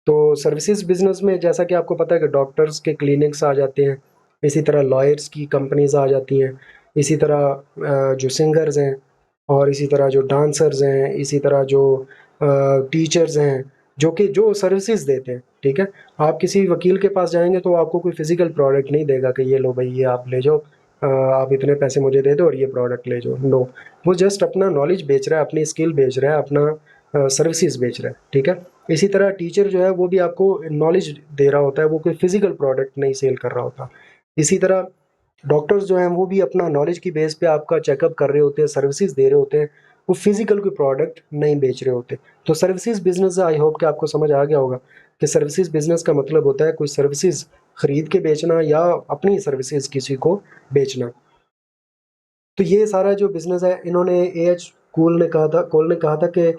तो सर्विसेज बिजनेस में जैसा कि आपको पता है कि डॉक्टर्स के क्लिनिक्स आ जाते हैं, इसी तरह लॉयर्स की कंपनीज आ जाती हैं, इसी तरह जो सिंगर्स हैं, और इसी तरह जो डांसर्स हैं, इसी तरह जो टीचर्स हैं, जो कि जो सर्विसेज देते हैं। ठीक है। आप किसी वकील के पास जाएंगे तो आपको कोई फिजिकल प्रोडक्ट नहीं देगा कि ये लो भाई ये आप ले जाओ, आप इतने पैसे मुझे दे दो और ये प्रोडक्ट ले जाओ। नो, वो जस्ट अपना नॉलेज बेच रहा है, अपनी स्किल बेच रहा है, अपना सर्विसेज बेच रहा है। ठीक है। इसी तरह टीचर जो है वो भी आपको नॉलेज दे रहा होता है, वो कोई फिजिकल प्रोडक्ट नहीं सेल कर रहा होता। इसी तरह डॉक्टर्स जो हैं वो भी अपना नॉलेज की बेस पे आपका चेकअप कर रहे होते हैं, सर्विसेज दे रहे होते हैं, वो फिजिकल कोई प्रोडक्ट नहीं बेच रहे होते। तो सर्विसेज बिजनेस आई होप कि आपको समझ आ गया होगा कि सर्विसेज बिजनेस का मतलब होता है कोई सर्विसेज खरीद के बेचना या अपनी सर्विसेज किसी को बेचना। तो ये सारा जो बिज़नेस है, इन्होंने ए एच कोल ने कहा था कि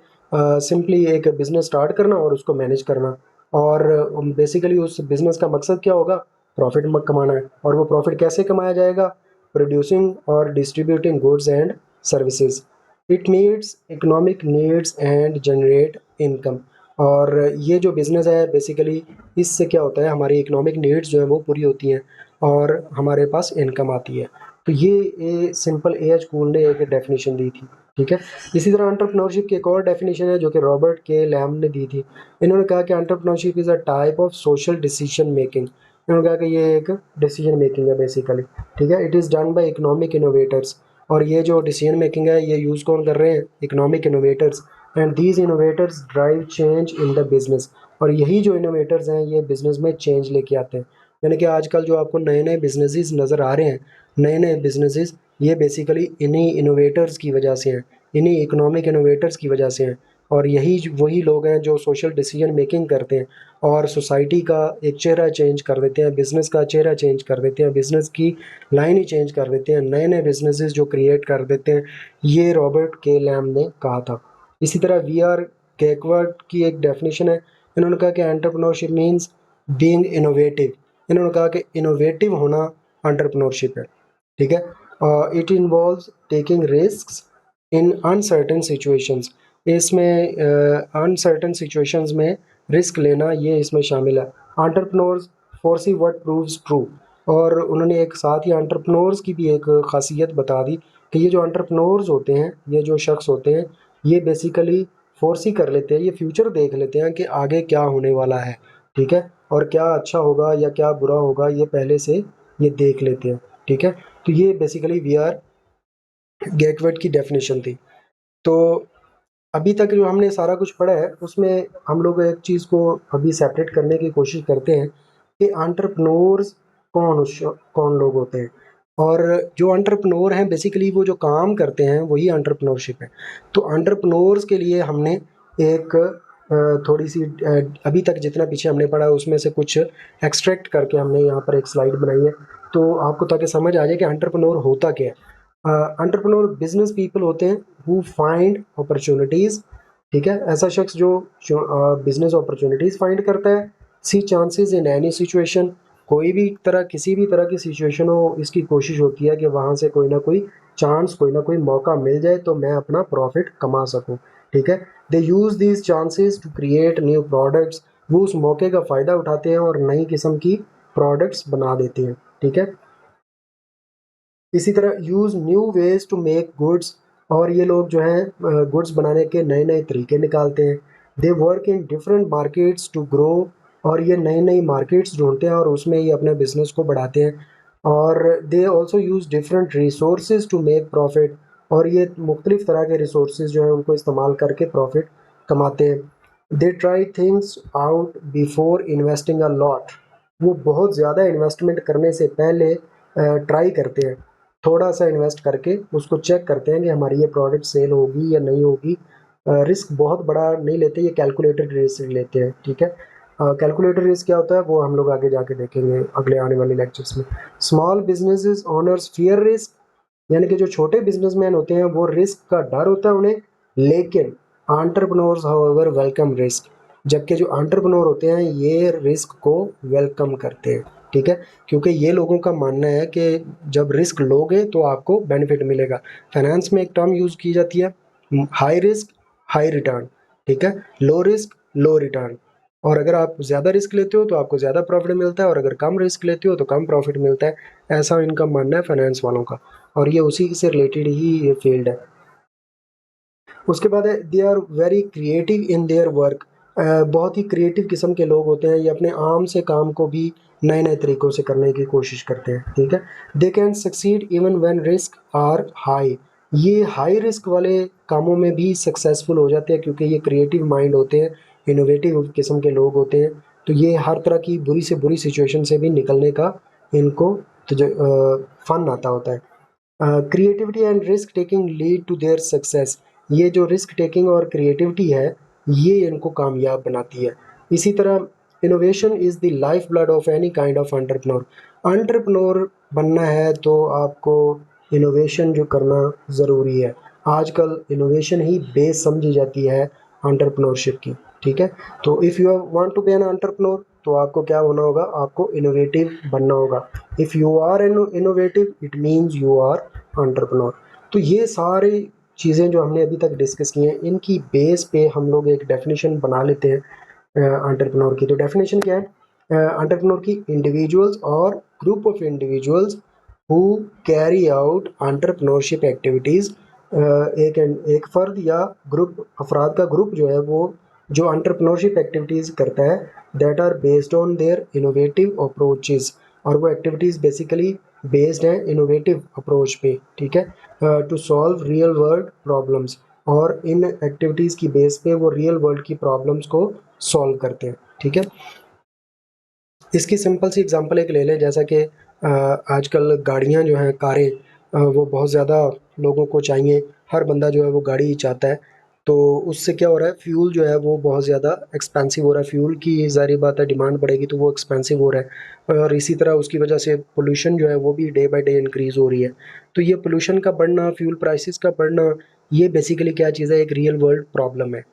सिंपली एक बिज़नेस स्टार्ट करना और उसको मैनेज करना, और बेसिकली उस बिज़नेस का मकसद क्या होगा, प्रॉफिट कमाना है। और वो प्रॉफिट कैसे कमाया जाएगा, प्रोड्यूसिंग और distributing goods and services. It meets economic needs and generate income. और ये जो बिज़नेस है बेसिकली इससे क्या होता है, हमारी इकोनॉमिक नीड्स जो है वो पूरी होती हैं और हमारे पास इनकम आती है। तो ये सिंपल ए एच कूल ने एक डेफिनेशन दी थी। ठीक है। इसी तरह एंटरप्रेन्योरशिप की एक और डेफिनेशन है जो कि रॉबर्ट के लैम ने दी थी। इन्होंने कहा कि entrepreneurship is a type of social decision making. इन्होंने कहा कि ये एक डिसीजन मेकिंग है बेसिकली। ठीक है। It is done by economic innovators. और ये जो डिसीजन मेकिंग है ये यूज़ कौन कर रहे हैं, economic innovators. And these innovators drive change in the business. और यही जो इनोवेटर्स हैं ये बिजनेस में चेंज लेके आते हैं। यानी कि आजकल जो आपको नए नए बिजनेसेस नज़र आ रहे हैं, नए नए बिजनेसेस, ये बेसिकली इन्हीं इनोवेटर्स की वजह से हैं, इन्हीं इकोनॉमिक इनोवेटर्स की वजह से हैं। और यही वही लोग हैं जो सोशल डिसीजन मेकिंग करते हैं और सोसाइटी का एक चेहरा चेंज कर देते हैं, बिज़नेस का चेहरा चेंज कर देते हैं, बिज़नेस की लाइन ही चेंज कर देते हैं, नए नए बिजनेसेस जो क्रिएट कर देते हैं। ये रॉबर्ट के लैम ने कहा था। इसी तरह वी आर गैकवर्ड की एक डेफिनेशन है। इन्होंने कहा कि एंटरप्रेन्योरशिप मीन्स बीइंग इनोवेटिव। इन्होंने कहा कि इनोवेटिव होना एंटरप्रेन्योरशिप है। ठीक है। It involves taking risks in uncertain situations. इसमें अनसर्टेन सिचुएशंस में रिस्क लेना ये इसमें शामिल है। Entrepreneurs foresee what proves true. और उन्होंने एक साथ ही एंटरप्रेन्योर्स की भी एक खासियत बता दी कि ये जो एंटरप्रेन्योर्स होते हैं, ये जो शख्स होते हैं, ये बेसिकली फोरसी कर लेते हैं, ये फ्यूचर देख लेते हैं कि आगे क्या होने वाला है। ठीक है। और क्या अच्छा होगा या क्या बुरा होगा ये पहले से ये देख लेते हैं। ठीक है। तो ये बेसिकली वी आर गेटवर्ड की डेफिनेशन थी। तो अभी तक जो हमने सारा कुछ पढ़ा है उसमें हम लोग एक चीज़ को अभी सेपरेट करने की कोशिश करते हैं कि एंटरप्रेन्योर्स कौन लोग होते हैं। और जो एंटरप्रेन्योर हैं बेसिकली वो जो काम करते हैं वही एंटरप्रेन्योरशिप है। तो एंटरप्रेन्योर्स के लिए हमने एक थोड़ी सी अभी तक जितना पीछे हमने पढ़ा उसमें से कुछ एक्सट्रैक्ट करके हमने यहाँ पर एक स्लाइड बनाई है, तो आपको ताकि समझ आ जाए कि एंटरप्रेन्योर होता क्या है। एंटरप्रेन्योर बिजनेस पीपल होते हैं हु फाइंड अपॉर्चुनिटीज़। ठीक है, ऐसा शख्स जो बिजनेस अपॉर्चुनिटीज़ फाइंड करता है। सी चांसेस इन एनी सिचुएशन, कोई भी तरह किसी भी तरह की सिचुएशन हो इसकी कोशिश होती है कि वहाँ से कोई ना कोई चांस कोई ना कोई मौका मिल जाए तो मैं अपना प्रॉफिट कमा सकूँ। ठीक है, they use these chances to create new products. वो उस मौके का फ़ायदा उठाते हैं और नई किस्म की प्रोडक्ट्स बना देते हैं। ठीक है, इसी तरह use new ways to make goods, और ये लोग जो हैं गुड्स बनाने के नए नए तरीके निकालते हैं। They work in different markets to grow, और ये नई नई मार्केट्स ढूंढते हैं और उसमें ये अपने बिजनेस को बढ़ाते हैं। और they also use different resources to make profit, और ये मुख्तलिफ तरह के रिसोर्सेज जो हैं उनको इस्तेमाल करके प्रॉफिट कमाते हैं। They try things out before investing a lot, वो बहुत ज़्यादा इन्वेस्टमेंट करने से पहले ट्राई करते हैं, थोड़ा सा इन्वेस्ट करके उसको चेक करते हैं कि हमारी ये प्रोडक्ट सेल होगी या नहीं होगी। रिस्क बहुत बड़ा नहीं लेते, ये कैलकुलेटेड रिस्क लेते हैं। ठीक है, कैलकुलेटेड रिस्क क्या होता है वो हम लोग आगे जाके देखेंगे अगले आने वाले लेक्चर्स में। Small businesses owners fear risk, यानी कि जो छोटे बिजनेसमैन होते हैं वो रिस्क का डर होता है उन्हें, लेकिन एंटरप्रेन्योर्स हाउएवर वेलकम रिस्क, जबकि जो एंटरप्रेन्योर होते हैं ये रिस्क को वेलकम करते हैं। ठीक है, क्योंकि ये लोगों का मानना है कि जब रिस्क लोगे तो आपको बेनिफिट मिलेगा। फाइनेंस में एक टर्म यूज़ की जाती है, हाई रिस्क हाई रिटर्न। ठीक है, लो रिस्क लो रिटर्न, और अगर आप ज़्यादा रिस्क लेते हो तो आपको ज़्यादा प्रॉफिट मिलता है और अगर कम रिस्क लेते हो तो कम प्रॉफिट मिलता है। ऐसा इनका मानना है फाइनेंस वालों का, और ये उसी से रिलेटेड ही ये फील्ड है। उसके बाद है they are very creative in their work, बहुत ही क्रिएटिव किस्म के लोग होते हैं, ये अपने आम से काम को भी नए नए तरीक़ों से करने की कोशिश करते हैं। ठीक है, they can succeed even when risk are high, ये हाई रिस्क वाले कामों में भी सक्सेसफुल हो जाते हैं क्योंकि ये क्रिएटिव माइंड होते हैं, इनोवेटिव किस्म के लोग होते हैं। तो ये हर तरह की बुरी से बुरी सिचुएशन से भी निकलने का इनको फन आता होता है। Creativity and risk taking lead to their success, ये जो रिस्क टेकिंग और क्रिएटिविटी है ये इनको कामयाब बनाती है। इसी तरह innovation is the life blood of any kind of entrepreneur, entrepreneur बनना है तो आपको इनोवेशन जो करना ज़रूरी है। आजकल इनोवेशन ही बेस समझी जाती है एंटरप्रेन्योरशिप की। ठीक है, तो if you want to be an entrepreneur तो आपको क्या होना होगा, आपको इनोवेटिव बनना होगा। If you are innovative it means you are entrepreneur. तो ये सारी चीज़ें जो हमने अभी तक डिस्कस की हैं इनकी बेस पे हम लोग एक डेफिनेशन बना लेते हैं एंटरप्रेन्योर की। तो डेफिनेशन क्या है एंटरप्रेन्योर की, इंडिविजुअल्स और group of individuals who carry out entrepreneurship activities, एक फ़र्द या ग्रुप अफराद का ग्रुप जो है वो जो एंटरप्रेन्योरशिप एक्टिविटीज़ करता है that are based on their innovative approaches, और वो एक्टिविटीज़ बेसिकली बेस्ड हैं इनोवेटिव अप्रोच पे। ठीक है, to solve real world problems, और इन एक्टिविटीज़ की बेस पे वो रियल वर्ल्ड की प्रॉब्लम्स को सॉल्व करते हैं। ठीक है, इसकी सिंपल सी एग्जांपल एक ले लें, जैसा कि आजकल गाड़ियाँ जो हैं कारें वो बहुत ज़्यादा लोगों को चाहिए, हर बंदा जो है वो गाड़ी ही चाहता है। तो उससे क्या हो रहा है, फ्यूल जो है वो बहुत ज़्यादा एक्सपेंसिव हो रहा है, फ्यूल की ज़ाहिर बात है डिमांड बढ़ेगी तो वो एक्सपेंसिव हो रहा है, और इसी तरह उसकी वजह से पोल्यूशन जो है वो भी डे बाय डे इंक्रीज़ हो रही है। तो ये पोल्यूशन का बढ़ना, फ्यूल प्राइसेस का बढ़ना, ये बेसिकली क्या चीज़ है, एक रियल वर्ल्ड प्रॉब्लम है।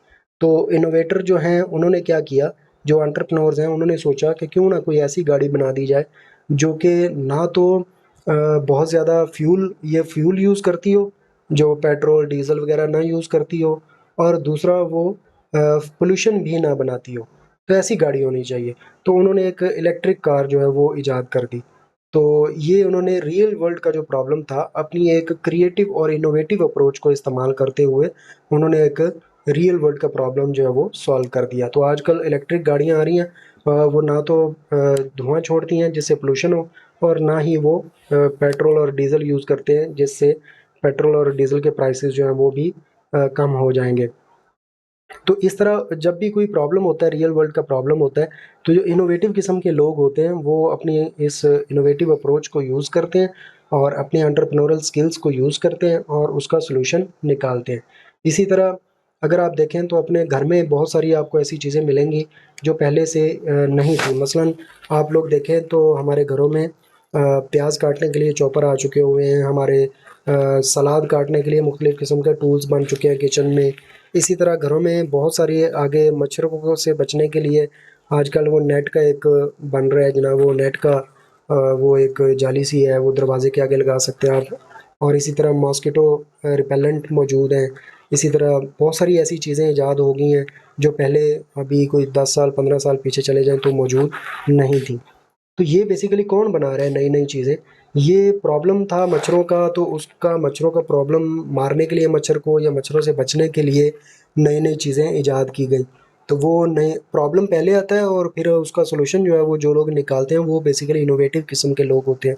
तो इनोवेटर जो हैं उन्होंने क्या किया, जो एंटरप्रेन्योर्स हैं उन्होंने सोचा कि क्यों ना कोई ऐसी गाड़ी बना दी जाए जो कि ना तो बहुत ज़्यादा फ्यूल यूज़ करती हो, जो पेट्रोल डीज़ल वगैरह ना यूज़ करती हो, और दूसरा वो पोल्यूशन भी ना बनाती हो। तो ऐसी गाड़ी होनी चाहिए। तो उन्होंने एक इलेक्ट्रिक कार जो है वो इजाद कर दी। तो ये उन्होंने रियल वर्ल्ड का जो प्रॉब्लम था अपनी एक क्रिएटिव और इनोवेटिव अप्रोच को इस्तेमाल करते हुए उन्होंने एक रियल वर्ल्ड का प्रॉब्लम जो है वो सॉल्व कर दिया। तो आजकल इलेक्ट्रिक गाड़ियाँ आ रही हैं, वो ना तो धुआँ छोड़ती हैं जिससे पोल्यूशन हो, और ना ही वो पेट्रोल और डीज़ल यूज़ करते हैं जिससे पेट्रोल और डीज़ल के प्राइसेस जो हैं वो भी कम हो जाएँगे। तो इस तरह जब भी कोई प्रॉब्लम होता है, रियल वर्ल्ड का प्रॉब्लम होता है, तो जो इनोवेटिव किस्म के लोग होते हैं वो अपनी इस इनोवेटिव अप्रोच को यूज़ करते हैं और अपनी एंटरप्रेन्योरल स्किल्स को यूज़ करते हैं और उसका सॉल्यूशन निकालते हैं। इसी तरह अगर आप देखें तो अपने घर में बहुत सारी आपको ऐसी चीज़ें मिलेंगी जो पहले से नहीं थी। मसलन आप लोग देखें तो हमारे घरों में प्याज काटने के लिए चॉपर आ चुके हुए हैं, हमारे सलाद काटने के लिए मुख्तलिफ़ किस्म के टूल्स बन चुके हैं किचन में। इसी तरह घरों में बहुत सारी आगे मच्छरों से बचने के लिए आजकल वो नेट का एक बन रहा है जनाब, वो नेट का वो एक जाली सी है, वो दरवाजे के आगे लगा सकते हैं आप। और इसी तरह मॉस्किटो रिपेलेंट मौजूद हैं। इसी तरह बहुत सारी ऐसी चीज़ें ईजाद हो गई हैं जो पहले अभी कोई 10 साल 15 साल पीछे चले जाएँ तो मौजूद नहीं थी। तो ये बेसिकली कौन बना रहा है नई-नई चीज़ें? ये प्रॉब्लम था मच्छरों का, तो उसका मच्छरों का प्रॉब्लम मारने के लिए मच्छर को या मच्छरों से बचने के लिए नई-नई चीज़ें इजाद की गई। तो वो नए प्रॉब्लम पहले आता है और फिर उसका सॉल्यूशन जो है वो जो लोग निकालते हैं वो बेसिकली इनोवेटिव किस्म के लोग होते हैं।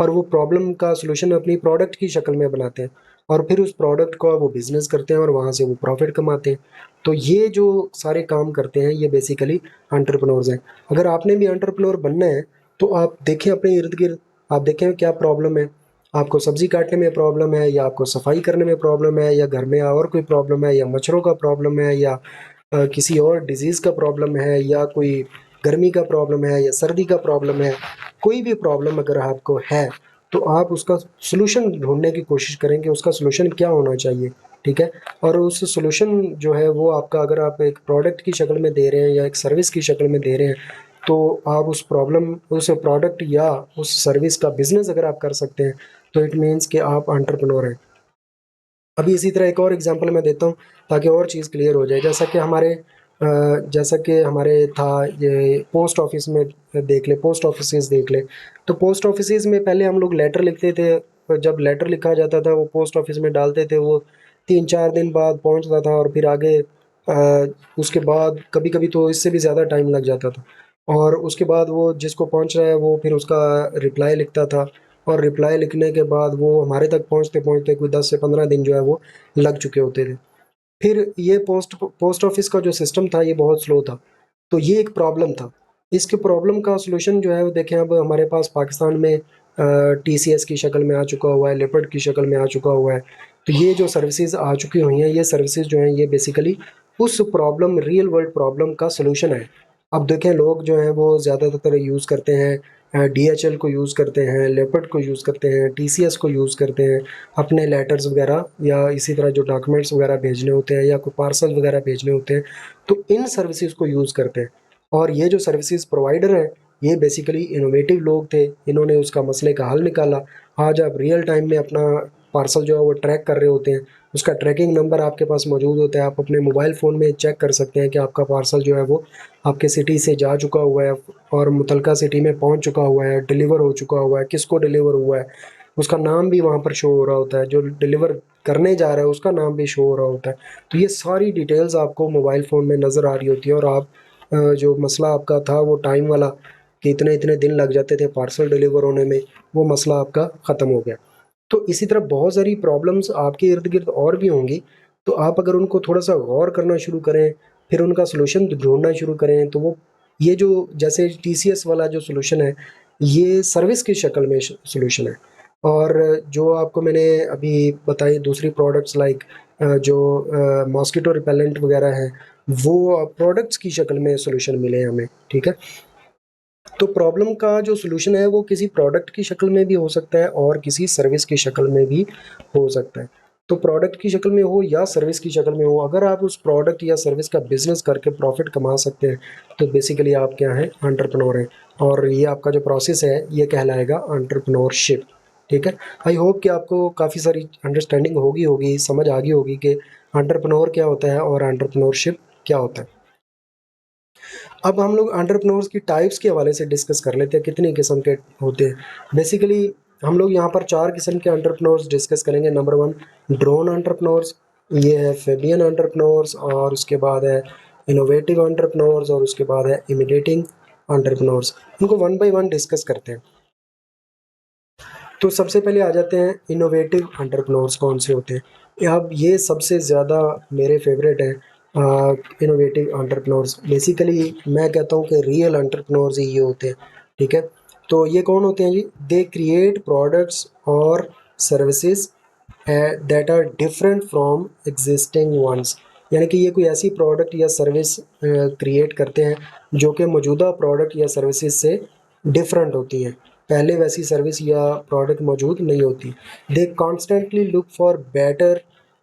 और वो प्रॉब्लम का सॉल्यूशन अपनी प्रोडक्ट की शक्ल में बनाते हैं और फिर उस प्रोडक्ट का वो बिज़नेस करते हैं और वहाँ से वो प्रॉफ़िट कमाते हैं। तो ये जो सारे काम करते हैं ये बेसिकली एंटरप्रेन्योर्स हैं। अगर आपने भी एंटरप्रेन्योर बनना है तो आप देखें अपने इर्द-गिर्द, आप देखें क्या प्रॉब्लम है। आपको सब्ज़ी काटने में प्रॉब्लम है या आपको सफाई करने में प्रॉब्लम है या घर में और कोई प्रॉब्लम है या मच्छरों का प्रॉब्लम है या किसी और डिज़ीज़ का प्रॉब्लम है या कोई गर्मी का प्रॉब्लम है या सर्दी का प्रॉब्लम है। कोई भी प्रॉब्लम अगर आपको है, तो आप उसका सॉल्यूशन ढूँढने की कोशिश करें कि उसका सॉल्यूशन क्या होना चाहिए, ठीक है? और उस सॉल्यूशन जो है वो आपका अगर आप एक प्रोडक्ट की शक्ल में दे रहे हैं या एक सर्विस की शक्ल में दे रहे हैं, तो आप उस प्रोडक्ट या उस सर्विस का बिज़नेस अगर आप कर सकते हैं, तो इट मीन्स कि आप एंटरप्रेन्योर हैं। अभी इसी तरह एक और एग्जांपल मैं देता हूँ ताकि और चीज़ क्लियर हो जाए। जैसा कि हमारे था ये पोस्ट ऑफिस में देख लें, पोस्ट ऑफिसेज़ देख लें। तो पोस्ट ऑफिसेज़ में पहले हम लोग लेटर लिखते थे, जब लेटर लिखा जाता था वो पोस्ट ऑफिस में डालते थे, वो 3-4 दिन बाद पहुँचता था और फिर आगे उसके बाद कभी-कभी तो इससे भी ज़्यादा टाइम लग जाता था। और उसके बाद वो जिसको पहुँच रहा है वो फिर उसका रिप्लाई लिखता था और रिप्लाई लिखने के बाद वो हमारे तक पहुँचते-पहुँचते कोई 10 से 15 दिन जो है वो लग चुके होते थे। फिर ये पोस्ट ऑफिस का जो सिस्टम था ये बहुत स्लो था, तो ये एक प्रॉब्लम था। इसके प्रॉब्लम का सॉल्यूशन जो है वो देखें अब हमारे पास पाकिस्तान में टीसीएस की शक्ल में आ चुका हुआ है, लेपर्ड की शक्ल में आ चुका हुआ है। तो ये जो सर्विसेज़ आ चुकी हुई हैं, ये सर्विसेज़ जो हैं ये बेसिकली उस प्रॉब्लम रियल वर्ल्ड प्रॉब्लम का सॉल्यूशन है। अब देखें लोग जो हैं वो ज़्यादातर यूज़ करते हैं डीएचएल को यूज़ करते हैं, लेपर्ड को यूज़ करते हैं, टीसीएस को यूज़ करते हैं, अपने लेटर्स वगैरह या इसी तरह जो डॉक्यूमेंट्स वगैरह भेजने होते हैं या कोई पार्सल वगैरह भेजने होते हैं, तो इन सर्विसेज़ को यूज़ करते हैं। और ये जो सर्विसेज़ प्रोवाइडर हैं, ये बेसिकली इनोवेटिव लोग थे, इन्होंने उसका मसले का हल निकाला। आज आप रियल टाइम में अपना पार्सल जो है वो ट्रैक कर रहे होते हैं, उसका ट्रैकिंग नंबर आपके पास मौजूद होता है, आप अपने मोबाइल फ़ोन में चेक कर सकते हैं कि आपका पार्सल जो है वो आपके सिटी से जा चुका हुआ है और मुतलका सिटी में पहुँच चुका हुआ है, डिलीवर हो चुका हुआ है, किसको डिलीवर हुआ है, उसका नाम भी वहाँ पर शो हो रहा होता है, जो डिलीवर करने जा रहा है उसका नाम भी शो हो रहा होता है। तो ये सारी डिटेल्स आपको मोबाइल फ़ोन में नज़र आ रही होती है और आप जो मसला आपका था वो टाइम वाला कि इतने-इतने दिन लग जाते थे पार्सल डिलीवर होने में, वो मसला आपका ख़त्म हो गया। तो इसी तरह बहुत सारी प्रॉब्लम्स आपके इर्द-गिर्द और भी होंगी, तो आप अगर उनको थोड़ा-सा गौर करना शुरू करें, फिर उनका सॉल्यूशन ढूँढना शुरू करें, तो वो ये जो जैसे टीसीएस वाला जो सॉल्यूशन है, ये सर्विस की शक्ल में सॉल्यूशन है। और जो आपको मैंने अभी बताई दूसरी प्रोडक्ट्स लाइक जो मॉस्किटो रिपेलेंट वगैरह हैं, वो प्रोडक्ट्स की शक्ल में सॉल्यूशन मिले हमें, ठीक है? तो प्रॉब्लम का जो सॉल्यूशन है वो किसी प्रोडक्ट की शक्ल में भी हो सकता है और किसी सर्विस की शक्ल में भी हो सकता है। तो प्रोडक्ट की शक्ल में हो या सर्विस की शक्ल में हो, अगर आप उस प्रोडक्ट या सर्विस का बिज़नेस करके प्रॉफ़िट कमा सकते हैं, तो बेसिकली आप क्या हैं? एंटरप्रेन्योर हैं और ये आपका जो प्रोसेस है, ये कहलाएगा एंटरप्रेन्योरशिप, ठीक है? आई होप कि आपको काफ़ी सारी अंडरस्टैंडिंग होगी, समझ आ गई होगी कि एंटरप्रेन्योर क्या होता है और एंटरप्रेन्योरशिप क्या होता है। अब हम लोग एंटरप्रेन्योर्स की टाइप्स के हवाले से डिस्कस कर लेते हैं, कितनी किस्म के होते हैं। बेसिकली हम लोग यहाँ पर 4 किस्म के एंटरप्रेन्योर्स डिस्कस करेंगे। नंबर 1 ड्रोन एंटरप्रेन्योर्स, ये है फेबियन एंटरप्रेन्योर्स और उसके बाद है इनोवेटिव एंटरप्रेन्योर्स और उसके बाद है इमिटेटिंग एंटरप्रेन्योर्स। इनको वन बाय वन डिस्कस करते हैं। तो सबसे पहले आ जाते हैं इनोवेटिव एंटरप्रेन्योर्स कौन से होते हैं। अब ये सबसे ज़्यादा मेरे फेवरेट हैं इनोवेटिव एंटरप्रेन्योर्स। बेसिकली मैं कहता हूँ कि रियल एंटरप्रेन्योर्स ही ये होते हैं, ठीक है। तो ये कौन होते हैं जी? दे क्रिएट प्रोडक्ट्स और services that are different from existing ones. यानी कि ये कोई ऐसी प्रोडक्ट या सर्विस क्रिएट करते हैं जो कि मौजूदा प्रोडक्ट या सर्विसेज से डिफरेंट होती हैं, पहले वैसी सर्विस या प्रोडक्ट मौजूद नहीं होती। They constantly look for better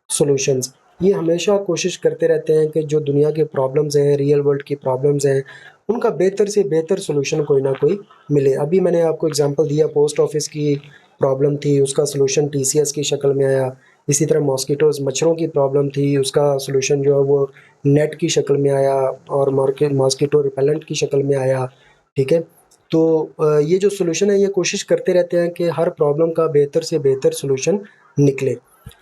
solutions. ये हमेशा कोशिश करते रहते हैं कि जो दुनिया के प्रॉब्लम्स हैं, रियल वर्ल्ड की प्रॉब्लम्स हैं, उनका बेहतर से बेहतर सॉल्यूशन कोई ना कोई मिले। अभी मैंने आपको एग्जांपल दिया, पोस्ट ऑफिस की प्रॉब्लम थी, उसका सॉल्यूशन टीसीएस की शक्ल में आया। इसी तरह मॉस्किटोज मच्छरों की प्रॉब्लम थी, उसका सॉल्यूशन जो है वो नेट की शक्ल में आया और मार्केट मॉस्किटो रिपेलेंट की शक्ल में आया, ठीक है। तो ये जो सॉल्यूशन है ये कोशिश करते रहते हैं कि हर प्रॉब्लम का बेहतर से बेहतर सॉल्यूशन निकले।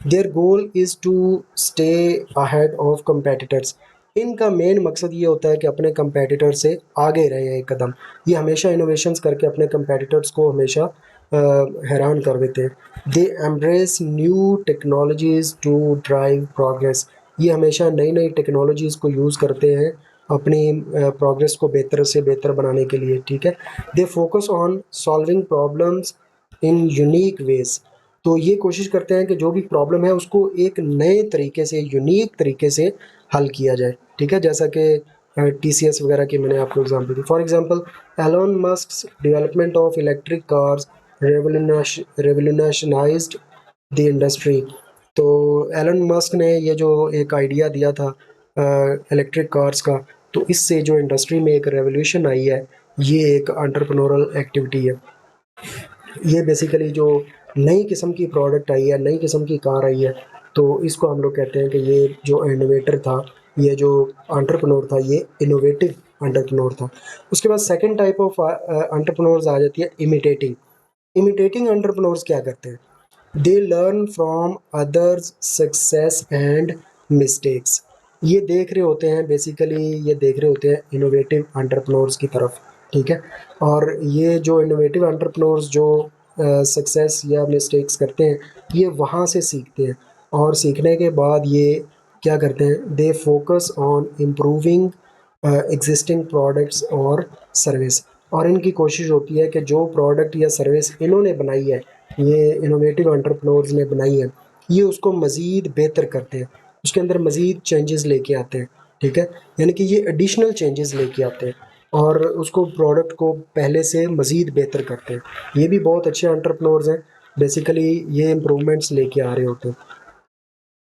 Their goal is to stay ahead of competitors. इनका मेन मकसद ये होता है कि अपने कंपेटिटर से आगे रहें एक कदम। ये हमेशा इनोवेशंस करके अपने कंपेटिटर्स को हमेशा हैरान कर देते हैं। They embrace new technologies to drive progress. ये हमेशा नई नई टेक्नोलॉजीज़ को यूज़ करते हैं अपनी प्रोग्रेस को बेहतर से बेहतर बनाने के लिए, ठीक है। They focus on solving problems in unique ways. तो ये कोशिश करते हैं कि जो भी प्रॉब्लम है उसको एक नए तरीके से, यूनिक तरीके से हल किया जाए, ठीक है। जैसा कि टीसीएस वगैरह की मैंने आपको एग्जांपल दी। For example Elon Musk development of electric cars revolutionised the industry. तो एलन मस्क ने ये जो एक आइडिया दिया था इलेक्ट्रिक कार्स का, तो इससे जो इंडस्ट्री में एक रेवोल्यूशन आई है, ये एक एंटरप्रेन्योरल एक्टिविटी है। ये बेसिकली जो नई किस्म की प्रोडक्ट आई है, नई किस्म की कार आई है, तो इसको हम लोग कहते हैं कि ये जो इनोवेटर था, ये जो एंटरप्रेन्योर था, ये इनोवेटिव एंटरप्रेन्योर था। उसके बाद सेकंड टाइप ऑफ एंटरप्रेन्योर्स आ जाती है इमिटेटिंग। इमिटेटिंग एंटरप्रेन्योर्स क्या करते हैं? They learn from others success and mistakes. ये देख रहे होते हैं, बेसिकली ये देख रहे होते हैं इनोवेटिव एंटरप्रेन्योर्स की तरफ, ठीक है। और ये जो इनोवेटिव एंटरप्रेन्योर्स जो सक्सेस या मिस्टेक्स करते हैं, ये वहाँ से सीखते हैं, और सीखने के बाद ये क्या करते हैं? दे focus on improving existing products और सर्विस। और इनकी कोशिश होती है कि जो प्रोडक्ट या सर्विस इन्होंने बनाई है, ये इनोवेटिव एंटरप्रेन्योर्स ने बनाई है, ये उसको मज़ीद बेहतर करते हैं, उसके अंदर मज़ीद चेंजेस लेके आते हैं, ठीक है। यानी कि ये एडिशनल चेंजेस लेके आते हैं और उसको प्रोडक्ट को पहले से मज़ीद बेहतर करते हैं। ये भी बहुत अच्छे एंटरप्रेन्योर्स हैं, बेसिकली ये इम्प्रूवमेंट्स लेके आ रहे होते हैं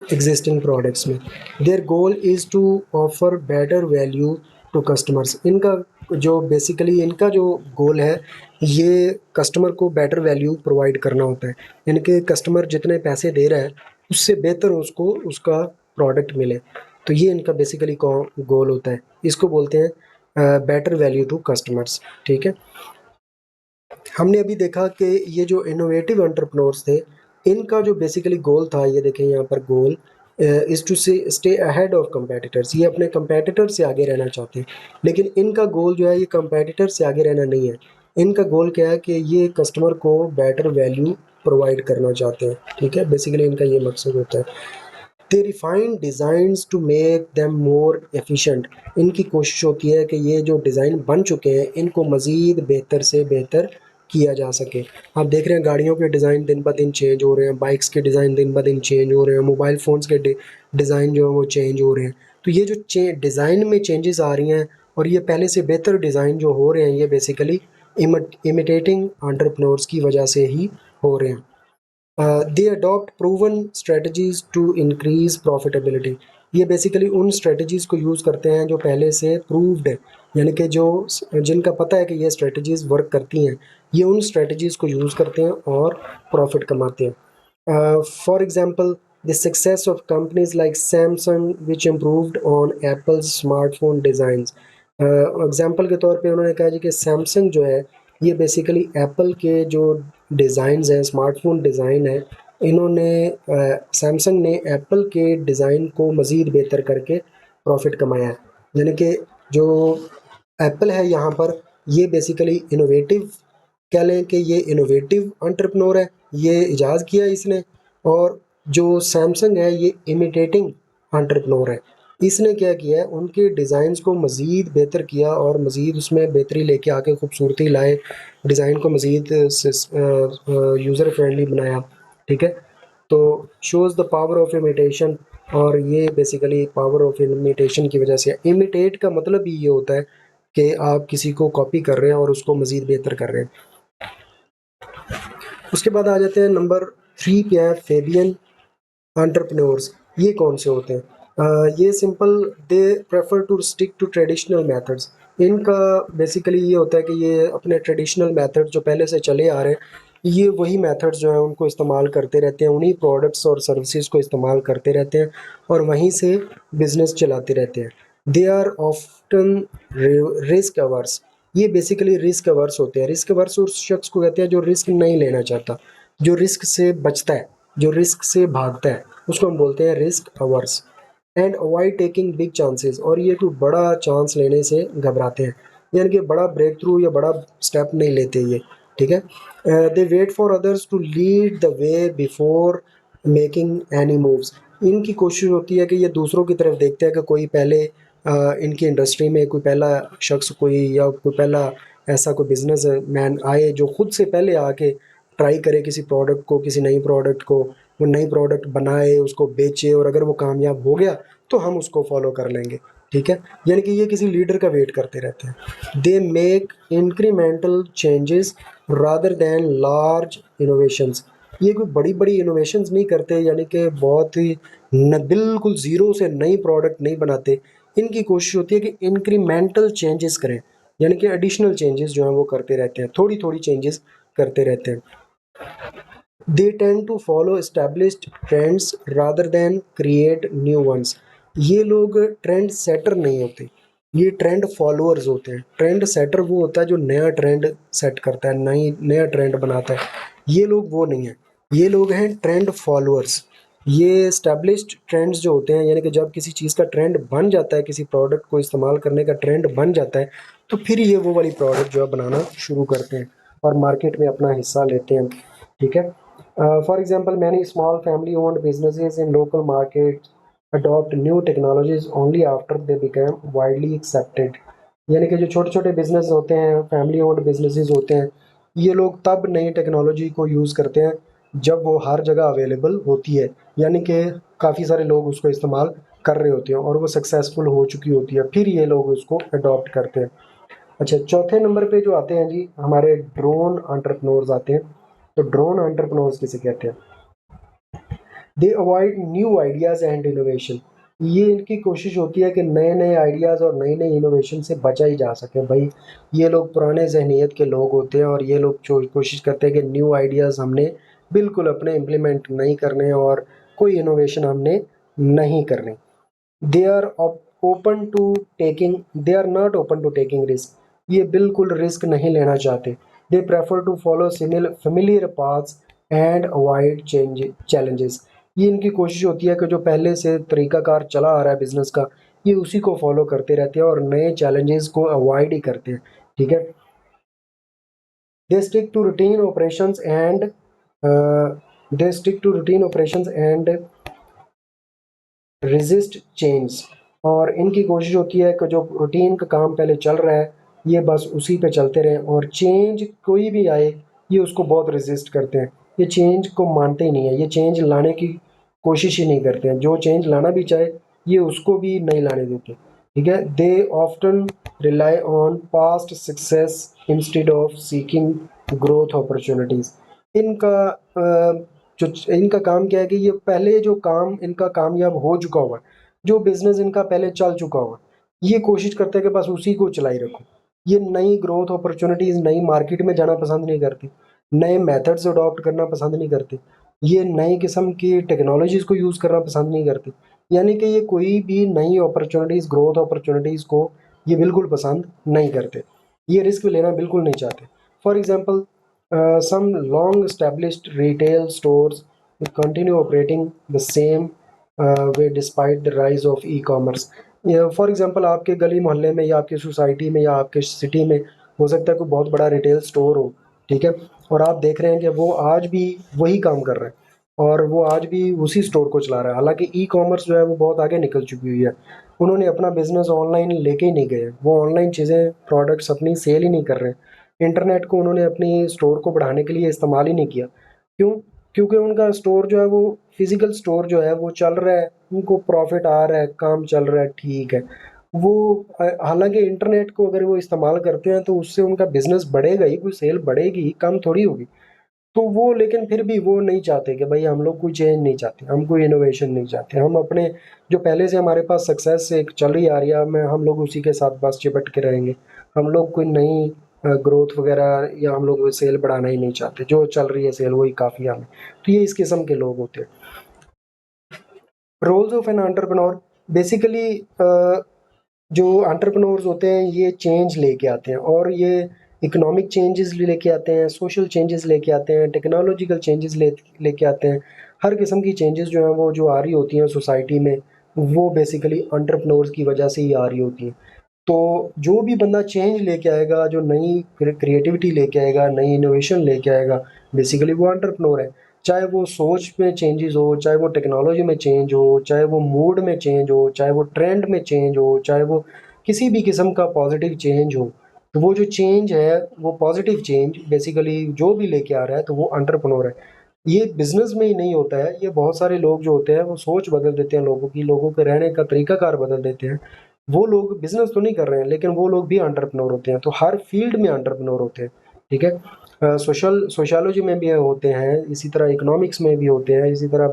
एग्जिस्टिंग प्रोडक्ट्स में। Their goal is to offer better value to customers. इनका जो बेसिकली इनका जो गोल है, ये कस्टमर को बेटर वैल्यू प्रोवाइड करना होता है। यानी कि कस्टमर जितने पैसे दे रहा है उससे बेहतर उसको उसका प्रोडक्ट मिले। तो ये इनका बेसिकली गोल होता है, इसको बोलते हैं बेटर वैल्यू टू कस्टमर्स, ठीक है। हमने अभी देखा कि ये जो इनोवेटिव एंटरप्रेन्योर्स थे, इनका जो बेसिकली गोल था, ये देखें यहाँ पर goal is to stay ahead of competitors. ये अपने कंपेटिटर से आगे रहना चाहते हैं, लेकिन इनका गोल जो है ये कंपेटिटर से आगे रहना नहीं है। इनका गोल क्या है कि ये कस्टमर को बेटर वैल्यू प्रोवाइड करना चाहते हैं, ठीक है। बेसिकली इनका ये मकसद होता है। They refine designs to make them more efficient. इनकी कोशिश होती है कि ये जो डिज़ाइन बन चुके हैं इनको मज़ीद बेहतर से बेहतर किया जा सके। आप देख रहे हैं गाड़ियों के डिज़ाइन दिन ब दिन चेंज हो रहे हैं, बाइक्स के डिज़ाइन दिन ब दिन चेंज हो रहे हैं, मोबाइल फ़ोन्स के डिज़ाइन जो है वो चेंज हो रहे हैं। तो ये जो डिज़ाइन में चेंजेस आ रही हैं और ये पहले से बेहतर डिज़ाइन जो हो रहे हैं, ये बेसिकली इमिटेटिंग एंटरप्रेन्योर्स की वजह से ही हो रहे हैं। They adopt proven strategies to increase profitability. ये बेसिकली उन स्ट्रेटजीज़ को यूज़ करते हैं जो पहले से प्रूव्ड है, यानी कि जो जिनका पता है कि ये स्ट्रेटजीज़ वर्क करती हैं, ये उन स्ट्रेटजीज़ को यूज़ करते हैं और प्रॉफिट कमाते हैं। For example the success of companies like Samsung which improved on apples smartphone designs. Example के तौर पे उन्होंने कहा जी कि सैमसंग जो है ये बेसिकली एप्पल के जो डिज़ाइंस हैं, स्मार्टफोन डिज़ाइन है, इन्होंने सैमसंग ने एप्पल के डिज़ाइन को मज़ीद बेहतर करके प्रॉफिट कमाया है। यानी कि जो एप्पल है यहाँ पर, ये बेसिकली इनोवेटिव कह लें कि ये इनोवेटिव एंटरप्रेन्योर है, ये इजाज़ किया इसने। और जो सैमसंग है ये इमिटेटिंग एंटरप्रेन्योर है। इसने क्या किया है, उनके डिज़ाइंस को मज़ीद बेहतर किया और मज़ीद उसमें बेहतरी लेके आके खूबसूरती लाए, डिज़ाइन को मज़ीद यूज़र फ्रेंडली बनाया। ठीक है, तो shows the power of imitation, और ये बेसिकली पावर ऑफ इमिटेशन की वजह से, इमिटेट का मतलब ही ये होता है कि आप किसी को कॉपी कर रहे हैं और उसको मज़ीद बेहतर कर रहे हैं। उसके बाद आ जाते हैं नंबर 3 पे है फेबियन एंटरप्रेन्योर्स। ये कौन से होते हैं? ये simple, they prefer to stick to traditional methods. इनका बेसिकली ये होता है कि ये अपने ट्रेडिशनल मेथड जो पहले से चले आ रहे हैं, ये वही मेथड्स जो है उनको इस्तेमाल करते रहते हैं, उन्हीं प्रोडक्ट्स और सर्विसेज को इस्तेमाल करते रहते हैं और वहीं से बिजनेस चलाते रहते हैं। They are often risk averse. ये बेसिकली रिस्क अवर्स होते हैं। रिस्क अवर्स उस शख्स को कहते हैं जो रिस्क नहीं लेना चाहता, जो रिस्क से बचता है, जो रिस्क से भागता है, उसको हम बोलते हैं risk averse. And avoid taking big chances, और ये कोई बड़ा चांस लेने से घबराते हैं, यानी कि बड़ा ब्रेक थ्रू या बड़ा स्टेप नहीं लेते ये। ठीक है, they wait for others to lead the way before making any moves. इनकी कोशिश होती है कि ये दूसरों की तरफ देखते हैं कि कोई पहले इनकी इंडस्ट्री में कोई पहला शख्स, कोई या कोई पहला ऐसा कोई बिजनेस मैन आए जो खुद से पहले आके ट्राई करे किसी प्रोडक्ट को, किसी नई प्रोडक्ट को, वो नई प्रोडक्ट बनाए, उसको बेचे, और अगर वो कामयाब हो गया तो हम उसको फॉलो कर लेंगे। ठीक है, यानी कि ये किसी लीडर का वेट करते रहते हैं। They make incremental changes rather than large innovations. ये कोई बड़ी बड़ी इनोवेशंस नहीं करते, यानी कि बहुत ही बिल्कुल ज़ीरो से नई प्रोडक्ट नहीं बनाते। इनकी कोशिश होती है कि इंक्रीमेंटल चेंजेस करें, यानी कि एडिशनल चेंजेस जो हैं वो करते रहते हैं, थोड़ी थोड़ी चेंजेस करते रहते हैं। They tend to follow established trends rather than create new ones. ये लोग ट्रेंड सेटर नहीं होते, ये ट्रेंड फॉलोअर्स होते हैं। ट्रेंड सेटर वो होता है जो नया ट्रेंड सेट करता है, नई नया ट्रेंड बनाता है। ये लोग वो नहीं है, ये लोग हैं ट्रेंड फॉलोअर्स। ये एस्टैब्लिश्ड ट्रेंड्स जो होते हैं, यानी कि जब किसी चीज़ का ट्रेंड बन जाता है, किसी प्रोडक्ट को इस्तेमाल करने का ट्रेंड बन जाता है, तो फिर ये वो वाली प्रोडक्ट जो है बनाना शुरू करते हैं और मार्केट में अपना हिस्सा लेते हैं। ठीक है, for example, many small family-owned businesses in local markets adopt new technologies only after they become widely accepted। यानी कि जो छोटे छोटे बिजनेस होते हैं, फैमिली ओन्ड बिजनेसेस होते हैं, ये लोग तब नई टेक्नोलॉजी को यूज़ करते हैं जब वो हर जगह अवेलेबल होती है, यानी कि काफ़ी सारे लोग उसको इस्तेमाल कर रहे होते हैं और वो सक्सेसफुल हो चुकी होती है, फिर ये लोग उसको अडॉप्ट करते हैं। अच्छा, चौथे नंबर पे जो आते हैं जी, हमारे ड्रोन एंटरप्रेन्योर्स आते हैं। तो ड्रोन एंटरप्रेन्योर्स किसे कहते हैं? दे avoid new ideas and innovation. ये इनकी कोशिश होती है कि नए नए आइडियाज़ और नई नई इनोवेशन से बचा ही जा सके भाई। ये लोग पुराने जहनीत के लोग होते हैं और ये लोग कोशिश करते हैं कि न्यू आइडियाज़ हमने बिल्कुल अपने इम्प्लीमेंट नहीं करने और कोई इनोवेशन हमने नहीं करनी। They are open to taking, they are not open to taking risk. ये बिल्कुल रिस्क नहीं लेना चाहते। They prefer to follow familiar paths and avoid challenges. ये इनकी कोशिश होती है कि जो पहले से तरीकाकार चला आ रहा है बिजनेस का, ये उसी को फॉलो करते रहते हैं और नए चैलेंजेस को अवॉइड ही करते हैं। ठीक है, they stick to routine operations and they stick to routine operations and resist change. और इनकी कोशिश होती है कि जो रूटीन का काम पहले चल रहा है, ये बस उसी पे चलते रहें, और चेंज कोई भी आए ये उसको बहुत रेजिस्ट करते हैं, ये चेंज को मानते ही नहीं है, ये चेंज लाने की कोशिश ही नहीं करते हैं। जो चेंज लाना भी चाहे ये उसको भी नहीं लाने देते। ठीक है, they often rely on past success instead of seeking growth opportunities. इनका जो इनका काम क्या है कि ये पहले जो काम इनका कामयाब हो चुका हुआ है, जो बिजनेस इनका पहले चल चुका हुआ है, ये कोशिश करते हैं कि बस उसी को चलाई रखो। ये नई ग्रोथ अपॉर्चुनिटीज़, नई मार्केट में जाना पसंद नहीं करते, नए मेथड्स अडॉप्ट करना पसंद नहीं करते, ये नई किस्म की टेक्नोलॉजीज़ को यूज़ करना पसंद नहीं करते। यानी कि ये कोई भी नई अपॉर्चुनिटीज़, ग्रोथ अपॉर्चुनिटीज़ को ये बिल्कुल पसंद नहीं करते, ये रिस्क लेना बिल्कुल नहीं चाहते। For example, some long established retail stores continue operating the same way despite the rise of e-commerce। For example, आपके गली मोहल्ले में या आपकी सोसाइटी में या आपके सिटी में हो सकता है कोई बहुत बड़ा रिटेल स्टोर हो, ठीक है, और आप देख रहे हैं कि वो आज भी वही काम कर रहा है, और वो आज भी उसी स्टोर को चला रहा है। हालाँकि ई-कॉमर्स जो है वो बहुत आगे निकल चुकी हुई है। उन्होंने अपना बिज़नेस ऑनलाइन लेके ही नहीं गए। वो ऑनलाइन चीज़ें, प्रोडक्ट्स अपनी सेल ही नहीं कर रहे। इंटरनेट को उन्होंने अपनी स्टोर को बढ़ाने के लिए इस्तेमाल ही नहीं किया। क्यों? क्योंकि उनका स्टोर जो है वो फ़िज़िकल स्टोर जो है वो चल रहा है, उनको प्रॉफ़िट आ रहा है, काम चल रहा है, ठीक है। वो हालाँकि इंटरनेट को अगर वो इस्तेमाल करते हैं तो उससे उनका बिज़नेस बढ़ेगा ही, कोई सेल बढ़ेगी ही, कम थोड़ी होगी। तो वो लेकिन फिर भी वो नहीं चाहते कि भाई हम लोग कोई चेंज नहीं चाहते, हम कोई इनोवेशन नहीं चाहते। हम अपने जो पहले से हमारे पास सक्सेस एक चल रही आ रही है, मैं हम लोग उसी के साथ बस चिपट के रहेंगे। हम लोग कोई नई ग्रोथ वगैरह या हम लोग सेल बढ़ाना ही नहीं चाहते। जो चल रही है सेल वही काफ़ी है हमें। तो ये इस किस्म के लोग होते हैं। Roles of an entrepreneur basically जो एंटरप्रेन्योर्स होते हैं ये चेंज लेके आते हैं, और ये इकोनॉमिक चेंजेस लेके आते हैं, सोशल चेंजेस लेके आते हैं, टेक्नोलॉजिकल चेंजेस लेके आते हैं। हर किस्म की चेंजेस जो हैं वो जो आ रही होती हैं सोसाइटी में, वो बेसिकली एंटरप्रेन्योर्स की वजह से ही आ रही होती हैं। तो जो भी बंदा चेंज लेके आएगा, जो नई क्रिएटिविटी लेके आएगा, नई इनोवेशन लेके आएगा, बेसिकली वो एंटरप्रेन्योर है। चाहे वो सोच में चेंजेस हो, चाहे वो टेक्नोलॉजी में चेंज हो, चाहे वो मूड में चेंज हो, चाहे वो ट्रेंड में चेंज हो, चाहे वो किसी भी किस्म का पॉजिटिव चेंज हो। तो वो जो चेंज है, वो पॉजिटिव चेंज बेसिकली जो भी लेके आ रहा है तो वो एंटरप्रेन्योर है। ये बिज़नेस में ही नहीं होता है, ये बहुत सारे लोग जो होते हैं वो सोच बदल देते हैं लोगों की, लोगों के रहने का तरीकाकार बदल देते हैं। वो लोग बिज़नेस तो नहीं कर रहे हैं, लेकिन वो लोग भी एंटरप्रेन्योर होते हैं। तो हर फ़ील्ड में एंटरप्रेन्योर होते हैं, ठीक है? सोशियोलॉजी में भी होते हैं, इसी तरह इकोनॉमिक्स में भी होते हैं, इसी तरह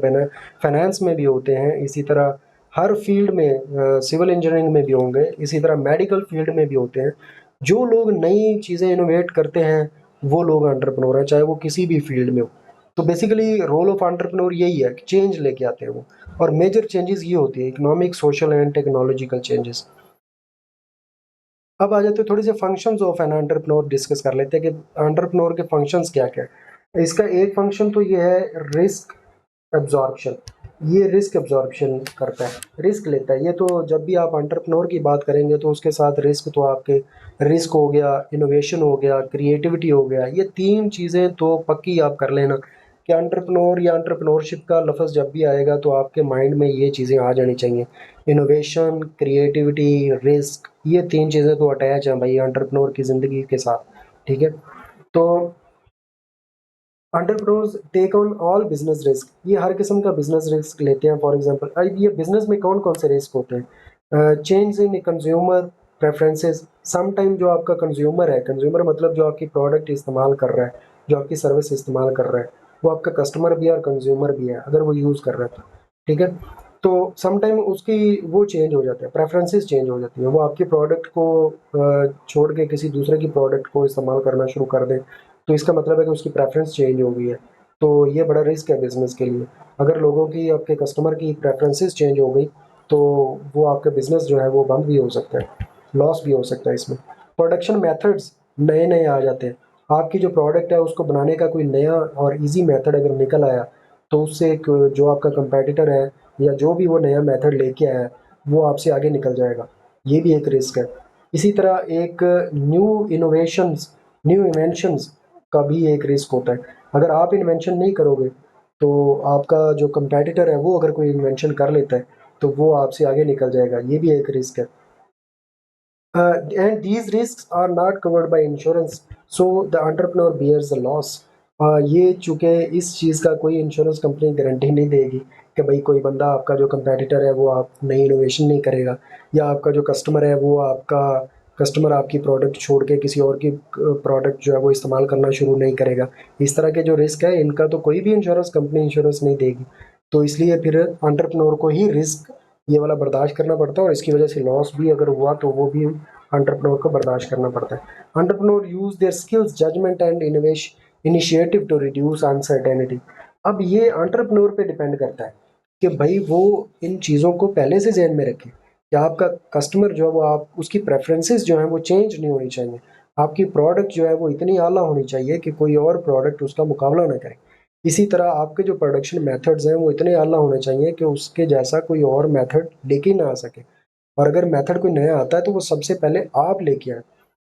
फाइनेंस में भी होते हैं, इसी तरह हर फ़ील्ड में सिविल इंजीनियरिंग में भी होंगे, इसी तरह मेडिकल फ़ील्ड में भी होते हैं। जो लोग नई चीज़ें इनोवेट करते हैं, वो लोग एंटरप्रेन्योर हैं, चाहे वो किसी भी फ़ील्ड में हो। तो बेसिकली रोल ऑफ एंटरप्रेन्योर यही है कि चेंज लेके आते हैं वो, और मेजर चेंजेस ये होती है economic, social and technological changes. अब आ जाते हैं थोड़ी से functions of an entrepreneur discuss कर लेते हैं कि एंटरप्रेन्योर के फंक्शंस क्या-क्या है। इसका एक फंक्शन तो ये है रिस्क एब्जॉर्प्शन। ये रिस्क एब्जॉर्प्शन करता है, रिस्क लेता है। ये तो जब भी आप एंटरप्रेन्योर की बात करेंगे तो उसके साथ रिस्क तो आपके रिस्क हो गया, इनोवेशन हो गया, क्रिएटिविटी हो गया। ये 3 चीज़ें तो पक्की आप कर लेना कि एंटरप्रेन्योर या एंटरप्रेन्योरशिप का लफ़्ज़ जब भी आएगा तो आपके माइंड में ये चीज़ें आ जानी चाहिए। इनोवेशन, क्रिएटिविटी, रिस्क, ये 3 चीज़ें तो अटैच हैं भाई एंटरप्रेन्योर की ज़िंदगी के साथ, ठीक है? तो entrepreneurs take on all business risk. ये हर किस्म का बिजनेस रिस्क लेते हैं। फॉर एग्जांपल ये बिजनेस में कौन कौन से रिस्क होते हैं? Change in consumer preferences. Some time जो आपका कंज्यूमर है, कंज्यूमर मतलब जो आपकी प्रोडक्ट इस्तेमाल कर रहा है, जो आपकी सर्विस इस्तेमाल कर रहा है, वो आपका कस्टमर भी है और कंज्यूमर भी है अगर वो यूज़ कर रहा है तो, ठीक है? तो सम टाइम उसकी वो चेंज हो जाता है, प्रेफरेंसेस चेंज हो जाती हैं। वो आपकी प्रोडक्ट को छोड़ के किसी दूसरे की प्रोडक्ट को इस्तेमाल करना शुरू कर दें, तो इसका मतलब है कि उसकी प्रेफ़रेंस चेंज हो गई है। तो ये बड़ा रिस्क है बिज़नेस के लिए। अगर लोगों की, आपके कस्टमर की प्रेफ़रेंसेस चेंज हो गई, तो वो आपका बिज़नेस जो है वो बंद भी हो सकता है, लॉस भी हो सकता है इसमें। प्रोडक्शन मेथड्स नए-नए आ जाते हैं। आपकी जो प्रोडक्ट है उसको बनाने का कोई नया और ईज़ी मेथड अगर निकल आया, तो उससे एक जो आपका कॉम्पिटिटर है या जो भी वो नया मेथड लेके आया है, वो आपसे आगे निकल जाएगा। ये भी एक रिस्क है। इसी तरह एक न्यू इन्वेंशंस का भी एक रिस्क होता है। अगर आप इन्वेंशन नहीं करोगे, तो आपका जो कॉम्पिटिटर है वो अगर कोई इन्वेंशन कर लेता है, तो वो आपसे आगे निकल जाएगा। ये भी एक रिस्क है। And these risks are not covered by insurance, so the entrepreneur bears the loss. ये चूँकि इस चीज़ का कोई इंश्योरेंस कंपनी गारंटी नहीं देगी कि भाई कोई बंदा, आपका जो कंपेटिटर है वो आप नई इनोवेशन नहीं करेगा, या आपका जो कस्टमर है वो आपकी प्रोडक्ट छोड़ के किसी और की प्रोडक्ट जो है वो इस्तेमाल करना शुरू नहीं करेगा। इस तरह के जो रिस्क है इनका तो कोई भी इंश्योरेंस कंपनी इंश्योरेंस नहीं देगी। तो इसलिए फिर एंटरप्रेन्योर को ही रिस्क ये वाला बर्दाश्त करना पड़ता है, और इसकी वजह से लॉस भी अगर हुआ तो वो भी एंटरप्रेन्योर को बर्दाश्त करना पड़ता है। Entrepreneur use their skills, judgement and initiative to reduce uncertainty. अब ये एंटरप्रेन्योर पे डिपेंड करता है कि भाई वो इन चीज़ों को पहले से ज़हन में रखे कि आपका कस्टमर जो है वो, आप उसकी प्रेफ़रेंसेस जो हैं वो चेंज नहीं होनी चाहिए। आपकी प्रोडक्ट जो है वो इतनी आला होनी चाहिए कि कोई और प्रोडक्ट उसका मुकाबला ना करे। इसी तरह आपके जो प्रोडक्शन मेथड्स हैं वो इतने आला होने चाहिए कि उसके जैसा कोई और मेथड लेके ही ना आ सके, और अगर मेथड कोई नया आता है तो वो सबसे पहले आप लेके आएँ।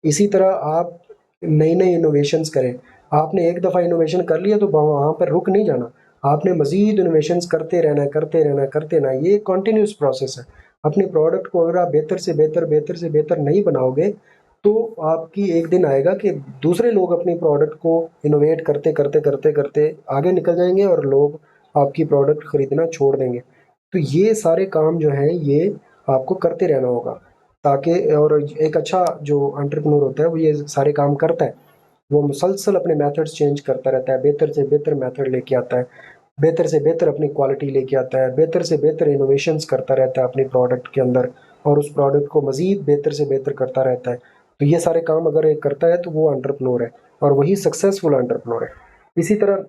इसी तरह आप नई-नई इनोवेशंस करें। आपने एक दफ़ा इनोवेशन कर लिया तो वहाँ पर रुक नहीं जाना। आपने मज़ीद इनोवेशंस करते रहना है, करते रहना है, करते रहना है। ये कंटिन्यूस प्रोसेस है। अपने प्रोडक्ट को अगर आप बेहतर से बेहतर, बेहतर से बेहतर नहीं बनाओगे, तो आपकी एक दिन आएगा कि दूसरे लोग अपनी प्रोडक्ट को इनोवेट करते, करते, करते, करते आगे निकल जाएँगे और लोग आपकी प्रोडक्ट खरीदना छोड़ देंगे। तो ये सारे काम जो हैं, ये आपको करते रहना होगा, ताकि और एक अच्छा जो एंटरप्रेन्योर होता है, वो ये सारे काम करता है। वो मुसलसल अपने मेथड्स चेंज करता रहता है, बेहतर से बेहतर मेथड लेके आता है, बेहतर से बेहतर अपनी क्वालिटी लेके आता है, बेहतर से बेहतर इनोवेशंस करता रहता है अपनी प्रोडक्ट के अंदर, और उस प्रोडक्ट को मज़ीद बेहतर से बेहतर करता रहता है। तो ये सारे काम अगर एक करता है, तो वो एंटरप्रेन्योर है, और वही सक्सेसफुल एंटरप्रेन्योर है। इसी तरह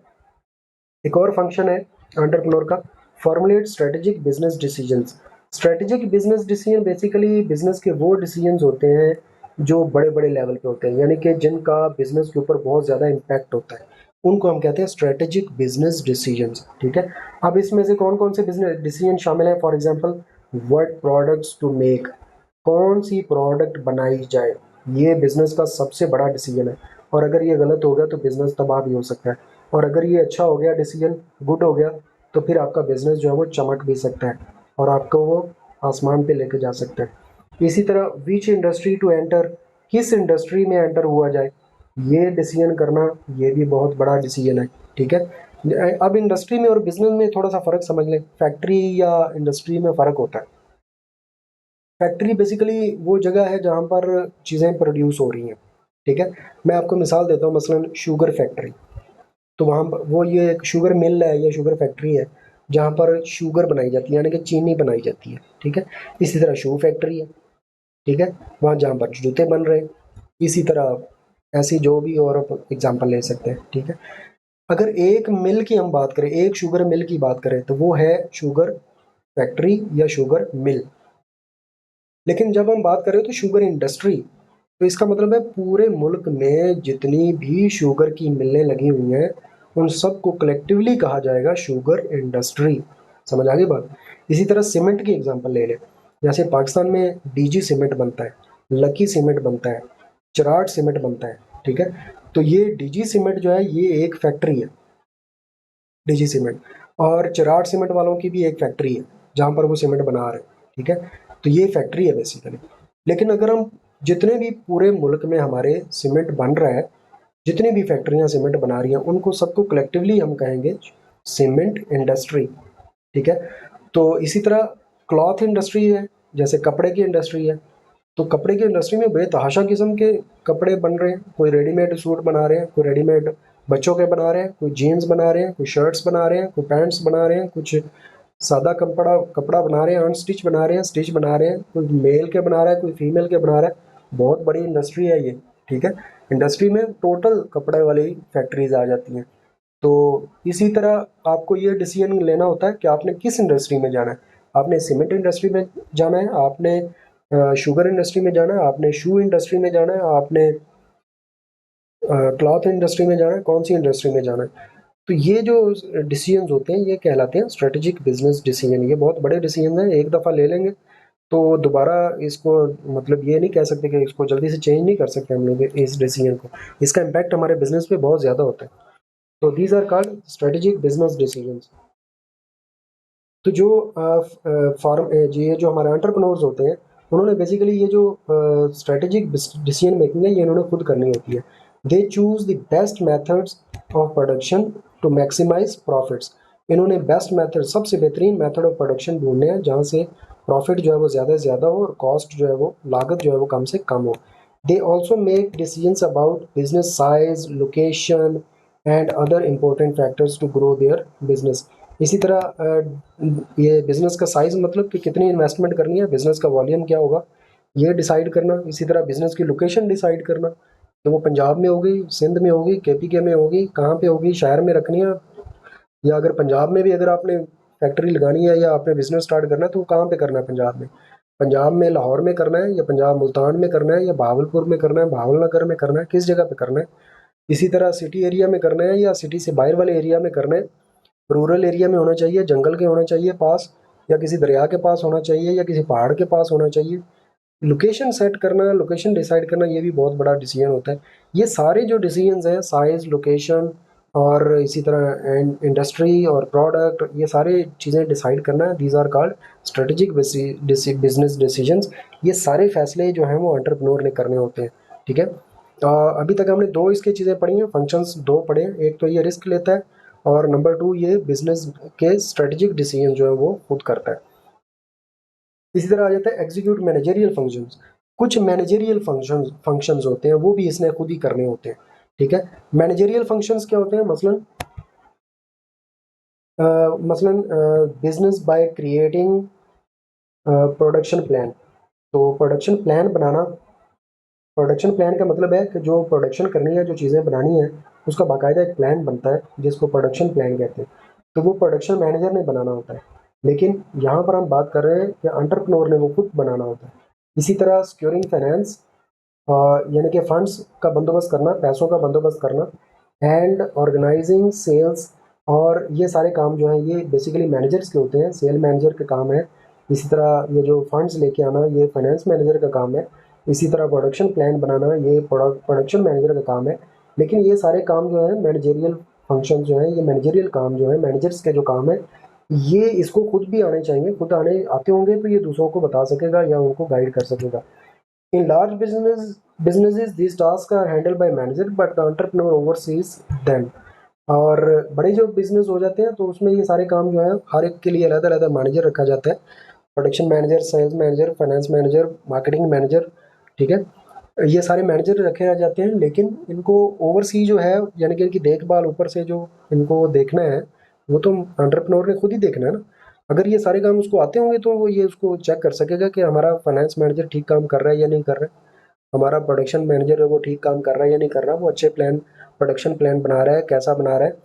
एक और फंक्शन है एंटरप्रेन्योर का, formulate strategic business decisions. Strategic business decision basically business के वो डिसीजंस होते हैं जो बड़े बड़े लेवल पे होते हैं, यानी कि जिनका बिजनेस के ऊपर बहुत ज़्यादा इम्पैक्ट होता है, उनको हम कहते हैं स्ट्रेटेजिक बिजनेस डिसीजंस। ठीक है। अब इसमें से कौन कौन से बिजनेस डिसीजन शामिल हैं? For example, what products to make, कौन सी प्रोडक्ट बनाई जाए, ये बिजनेस का सबसे बड़ा डिसीजन है। और अगर ये गलत हो गया तो बिजनेस तबाह भी हो सकता है, और अगर ये अच्छा हो गया डिसीजन, गुड हो गया, तो फिर आपका बिजनेस जो है वो चमक भी सकता है, और आपको वो आसमान पे लेके जा सकता है। इसी तरह विच इंडस्ट्री टू एंटर, किस इंडस्ट्री में एंटर हुआ जाए, ये डिसीजन करना, ये भी बहुत बड़ा डिसीजन है। ठीक है। अब इंडस्ट्री में और बिजनेस में थोड़ा सा फ़र्क समझ लें। फैक्ट्री या इंडस्ट्री में फ़र्क होता है। फैक्ट्री बेसिकली वो जगह है जहाँ पर चीज़ें प्रोड्यूस हो रही हैं। ठीक है। मैं आपको मिसाल देता हूँ, मसलन शुगर फैक्ट्री। तो वहाँ पर वो ये एक शुगर मिल है या शुगर फैक्ट्री है, जहाँ पर शुगर बनाई जाती है, यानी कि चीनी बनाई जाती है। ठीक है। इसी तरह शू फैक्ट्री है। ठीक है। वहाँ जहाँ पर जूते बन रहे हैं। इसी तरह ऐसी जो भी और आप एग्जांपल ले सकते हैं। ठीक है। अगर एक मिल की हम बात करें, एक शुगर मिल की बात करें, तो वो है शुगर फैक्ट्री या शुगर मिल। लेकिन जब हम बात करें तो शुगर इंडस्ट्री, तो इसका मतलब है पूरे मुल्क में जितनी भी शुगर की मिलें लगी हुई हैं, उन सबको कलेक्टिवली कहा जाएगा शुगर इंडस्ट्री। समझ आ गई बात? इसी तरह सीमेंट की एग्जांपल ले लें। जैसे पाकिस्तान में डीजी सीमेंट बनता है, लकी सीमेंट बनता है, चराट सीमेंट बनता है। ठीक है। तो ये डीजी सीमेंट जो है, ये एक फैक्ट्री है, डीजी सीमेंट। और चिराट सीमेंट वालों की भी एक फैक्ट्री है, जहाँ पर वो सीमेंट बना रहे हैं। ठीक है। तो ये फैक्ट्री है बेसिकली। लेकिन अगर हम जितने भी पूरे मुल्क में हमारे सीमेंट बन रहा है, जितनी भी फैक्ट्रियाँ सीमेंट बना रही हैं, उनको सबको कलेक्टिवली हम कहेंगे सीमेंट इंडस्ट्री। ठीक है। तो इसी तरह क्लॉथ इंडस्ट्री है, जैसे कपड़े की इंडस्ट्री है। तो कपड़े की इंडस्ट्री में बेतहाशा किस्म के कपड़े बन रहे हैं। कोई रेडीमेड सूट बना रहे हैं, कोई रेडीमेड बच्चों के बना रहे हैं, कोई जीन्स बना रहे हैं, कोई शर्ट्स बना रहे हैं, कोई पैंट्स बना रहे हैं, कुछ सादा कपड़ा कपड़ा बना रहे हैं, अनस्टिच बना रहे हैं, स्टिच बना रहे हैं, कोई मेल के बना रहा है, कोई फीमेल के बना रहा है। बहुत बड़ी इंडस्ट्री है ये। ठीक है। इंडस्ट्री में टोटल कपड़े वाली फैक्ट्रीज आ जाती हैं। तो इसी तरह आपको ये डिसीजन लेना होता है कि आपने किस इंडस्ट्री में जाना है। आपने सीमेंट इंडस्ट्री में जाना है, आपने शुगर इंडस्ट्री में जाना है, आपने शू इंडस्ट्री में जाना है, आपने क्लॉथ इंडस्ट्री में जाना है, कौन सी इंडस्ट्री में जाना है। तो ये जो डिसीजंस होते हैं, ये कहलाते हैं स्ट्रेटेजिक बिजनेस डिसीजन। ये बहुत बड़े डिसीजन हैं, एक दफ़ा ले लेंगे तो दोबारा इसको, मतलब ये नहीं कह सकते कि इसको जल्दी से चेंज नहीं कर सकते हम लोग इस डिसीजन को। इसका इम्पैक्ट हमारे बिजनेस पे बहुत ज़्यादा होता है। तो these are called strategic business decisions. तो जो ये जो हमारे एंटरप्रेन्योर्स होते हैं, उन्होंने बेसिकली ये जो स्ट्रेटेजिक डिसीजन मेकिंग है, ये इन्होंने खुद करनी होती है। They choose the best methods of production to maximise profits. इन्होंने बेस्ट मेथड, सबसे बेहतरीन मेथड ऑफ प्रोडक्शन ढूंढने हैं जहाँ से प्रॉफिट जो है वो ज़्यादा से ज़्यादा हो, और कॉस्ट जो है वो, लागत जो है वो कम से कम हो। They also make decisions about business size, location and other important factors to grow their business. इसी तरह ये बिज़नेस का साइज़, मतलब कि कितनी इन्वेस्टमेंट करनी है, बिज़नेस का वॉल्यूम क्या होगा, ये डिसाइड करना। इसी तरह बिज़नेस की लोकेशन डिसाइड करना, तो वो पंजाब में होगी, सिंध में होगी, केपीके में होगी, कहाँ पे होगी, शहर में रखनी है, या अगर पंजाब में भी अगर आपने फैक्ट्री लगानी है या आपने बिज़नेस स्टार्ट करना है, तो वो कहाँ पे करना है? पंजाब में। पंजाब में लाहौर में करना है, या पंजाब मुल्तान में करना है, या बहावलपुर में करना है, भावलनगर में करना है, किस जगह पे करना है? इसी तरह सिटी एरिया में करना है या सिटी से बाहर वाले एरिया में करना है, रूरल एरिया में होना चाहिए, जंगल के होना चाहिए पास, या किसी दरिया के पास होना चाहिए, या किसी पहाड़ के पास होना चाहिए। लोकेशन सेट करना, लोकेशन डिसाइड करना, ये भी बहुत बड़ा डिसीजन होता है। ये सारे जो डिसीजंस हैं, साइज, लोकेशन, और इसी तरह इंडस्ट्री और प्रोडक्ट, ये सारे चीज़ें डिसाइड करना है। These are called strategic business decisions. ये सारे फैसले जो हैं वो एंटरप्रेन्योर ने करने होते हैं, ठीक है। अभी तक हमने दो इसकी चीज़ें पढ़ी हैं, फंक्शंस दो पढ़े हैं। एक तो ये रिस्क लेता है और नंबर 2 ये बिजनेस के स्ट्रेटेजिक डिसीजन जो है वो खुद करता है। इसी तरह आ जाता है एग्जीक्यूट मैनेजरियल फंक्शंस। कुछ मैनेजरियल फंक्शंस होते हैं वो भी इसने खुद ही करने होते हैं, ठीक है। मैनेजरियल फंक्शंस क्या होते हैं? मसलन business by creating production plan. तो प्रोडक्शन प्लान का मतलब है कि जो प्रोडक्शन करनी है, जो चीज़ें बनानी है, उसका बाकायदा एक प्लान बनता है जिसको प्रोडक्शन प्लान कहते हैं। तो वो प्रोडक्शन मैनेजर ने बनाना होता है, लेकिन यहाँ पर हम बात कर रहे हैं कि एंटरप्रेन्योर ने वो खुद बनाना होता है। इसी तरह सिक्योरिंग फाइनेंस, यानी कि फंड्स का बंदोबस्त करना, पैसों का बंदोबस्त करना, एंड ऑर्गेनाइजिंग सेल्स। और ये सारे काम जो हैं ये बेसिकली मैनेजर्स के होते हैं, सेल मैनेजर का काम है। इसी तरह ये जो फंड्स लेके आना ये फाइनेंस मैनेजर का काम है। इसी तरह प्रोडक्शन प्लान बनाना ये प्रोडक्शन मैनेजर का काम है। लेकिन ये सारे काम जो है मैनेजरियल फंक्शन जो है, ये मैनेजरियल काम जो है, मैनेजर्स के जो काम है, ये इसको खुद भी आने चाहिए। खुद आने आते होंगे तो ये दूसरों को बता सकेगा या उनको गाइड कर सकेगा। In large businesses, these tasks are handled by manager, but the entrepreneur oversees them. और बड़े जो बिजनेस हो जाते हैं तो उसमें ये सारे काम जो है हर एक के लिए अलग अलग मैनेजर रखा जाता है। Production manager, sales manager, finance manager, marketing manager, ठीक है। ये सारे मैनेजर रखे रह जाते हैं, लेकिन इनको ओवरसी जो है, यानी कि इनकी देखभाल ऊपर से जो इनको देखना है वो तो एंटरप्रेन्योर ने खुद ही देखना है ना। अगर ये सारे काम उसको आते होंगे तो वो ये उसको चेक कर सकेगा कि हमारा फाइनेंस मैनेजर ठीक काम कर रहा है या नहीं कर रहा है, हमारा प्रोडक्शन मैनेजर है वो ठीक काम कर रहा है या नहीं कर रहा, वो अच्छे प्रोडक्शन प्लान बना रहा है, कैसा बना रहा है।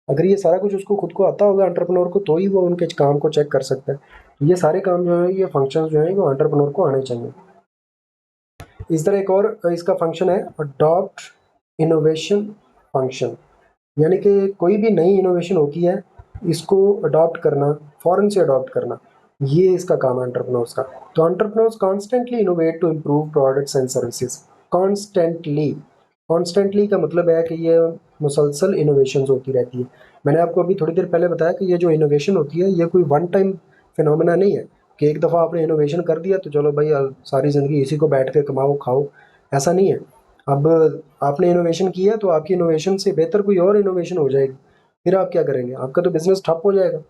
अगर ये सारा कुछ उसको खुद को आता होगा एंटरप्रेन्योर को, तो ही वो उनके काम को चेक कर सकता है। तो ये सारे काम जो है, ये फंक्शंस जो है वो एंटरप्रेन्योर को आने चाहिए। इस तरह एक और इसका फंक्शन है अडॉप्ट इनोवेशन फंक्शन। यानी कि कोई भी नई इनोवेशन होती है, इसको अडॉप्ट करना, फ़ौरन से अडॉप्ट करना, ये इसका काम है एंटरप्रेन्योर्स का। तो entrepreneurs constantly innovate to improve products and services. Constantly, constantly का मतलब है कि ये मुसलसल इनोवेशंस होती रहती है। मैंने आपको अभी थोड़ी देर पहले बताया कि ये जो इनोवेशन होती है ये कोई वन टाइम फिनोमेना नहीं है कि एक दफ़ा आपने इनोवेशन कर दिया तो चलो भाई सारी ज़िंदगी इसी को बैठ के कमाओ खाओ, ऐसा नहीं है। अब आपने इनोवेशन किया तो आपकी इनोवेशन से बेहतर कोई और इनोवेशन हो जाएगी, फिर आप क्या करेंगे? आपका तो बिज़नेस ठप हो जाएगा।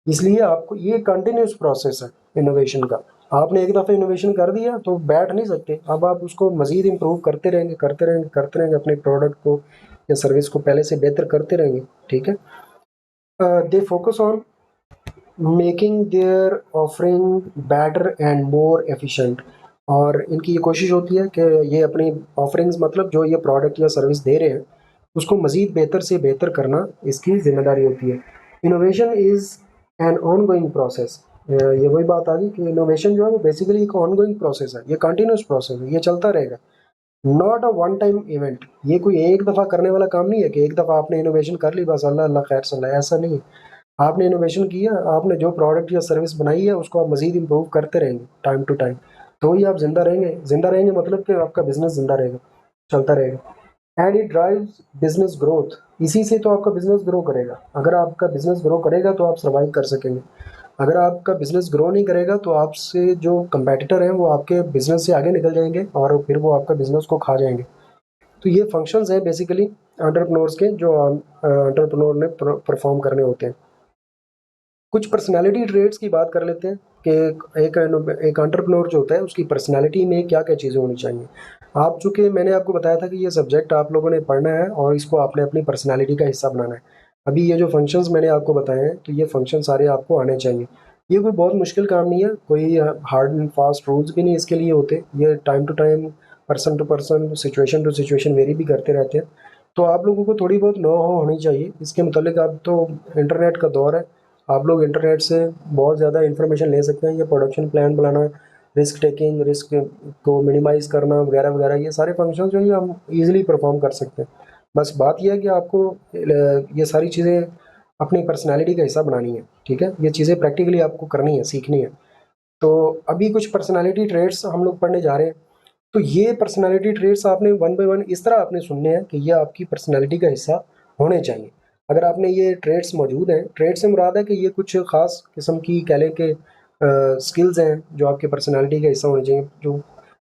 इसलिए आपको ये कंटिन्यूस प्रोसेस है इनोवेशन का। आपने एक दफ़ा इनोवेशन कर दिया तो बैठ नहीं सकते, अब आप उसको मज़ीद इम्प्रूव करते रहेंगे, करते रहेंगे, करते रहेंगे, अपने प्रोडक्ट को या सर्विस को पहले से बेहतर करते रहेंगे, ठीक है। They focus on making their offering better and more efficient. और इनकी ये कोशिश होती है कि ये अपनी ऑफरिंग्स, मतलब जो ये प्रोडक्ट या सर्विस दे रहे हैं, उसको मज़ीद बेहतर से बेहतर करना इसकी ज़िम्मेदारी होती है। Innovation is an on going process. ये वही बात आ गई कि इनोवेशन जो है वो बेसिकली एक ऑन गोइंग प्रोसेस है, ये कंटिन्यूस प्रोसेस है, ये चलता रहेगा। Not a one time event. ये कोई एक दफ़ा करने वाला काम नहीं है कि एक दफ़ा आपने इनोवेशन कर ली बस अल्लाह अल्लाह खैर सल्ला, ऐसा नहीं है। आपने इनोवेशन किया, आपने जो प्रोडक्ट या सर्विस बनाई है उसको आप मज़ीद इम्प्रूव करते रहेंगे टाइम टू टाइम, तो ही आप ज़िंदा रहेंगे। ज़िंदा रहेंगे मतलब कि आपका बिज़नेस ज़िंदा रहेगा, चलता रहेगा। And it drives business growth. इसी से तो आपका बिज़नेस ग्रो करेगा। अगर आपका बिज़नेस ग्रो करेगा तो आप सर्वाइव कर सकेंगे। अगर आपका बिज़नेस ग्रो नहीं करेगा तो आपसे जो कंपेटिटर हैं वो आपके बिज़नेस से आगे निकल जाएंगे और फिर वो आपका बिज़नेस को खा जाएंगे। तो ये फंक्शंस हैं बेसिकली एंटरप्रेन्योर्स के, जो एंटरप्रेन्योर ने परफॉर्म करने होते हैं। कुछ पर्सनालिटी ट्रेट्स की बात कर लेते हैं कि एक एक एंटरप्रेन्योर जो होता है उसकी पर्सनालिटी में क्या क्या चीज़ें होनी चाहिए। आप चूँकि मैंने आपको बताया था कि ये सब्जेक्ट आप लोगों ने पढ़ना है और इसको आपने अपनी पर्सनालिटी का हिस्सा बनाना है। अभी ये जो फंक्शंस मैंने आपको बताए हैं तो ये फंक्शन सारे आपको आने चाहिए। ये कोई बहुत मुश्किल काम नहीं है, कोई हार्ड एंड फास्ट रूल्स भी नहीं इसके लिए होते। ये time to time, person to person, situation to situation vary भी करते रहते हैं। तो आप लोगों को थोड़ी बहुत नो हो होनी चाहिए इसके मुतालिक। अब तो इंटरनेट का दौर है, आप लोग इंटरनेट से बहुत ज़्यादा इन्फॉर्मेशन ले सकते हैं। ये प्रोडक्शन प्लान बनाना, रिस्क टेकिंग, रिस्क को मिनिमाइज़ करना वगैरह वगैरह, ये सारे फंक्शन जो है ये हम ईज़िली परफॉर्म कर सकते हैं। बस बात यह है कि आपको ये सारी चीज़ें अपनी पर्सनैलिटी का हिस्सा बनानी है, ठीक है। ये चीज़ें प्रैक्टिकली आपको करनी है, सीखनी है। तो अभी कुछ पर्सनैलिटी ट्रेट्स हम लोग पढ़ने जा रहे हैं। तो ये पर्सनैलिटी ट्रेट्स आपने वन बाय वन इस तरह आपने सुनने हैं कि ये आपकी पर्सनैलिटी का हिस्सा होने चाहिए। अगर आपने ये ट्रेड्स मौजूद हैं, ट्रेड से मुराद है कि ये कुछ ख़ास किस्म की कह लें कि स्किल्स हैं जो आपकी पर्सनैलिटी का हिस्सा होने चाहिए, जो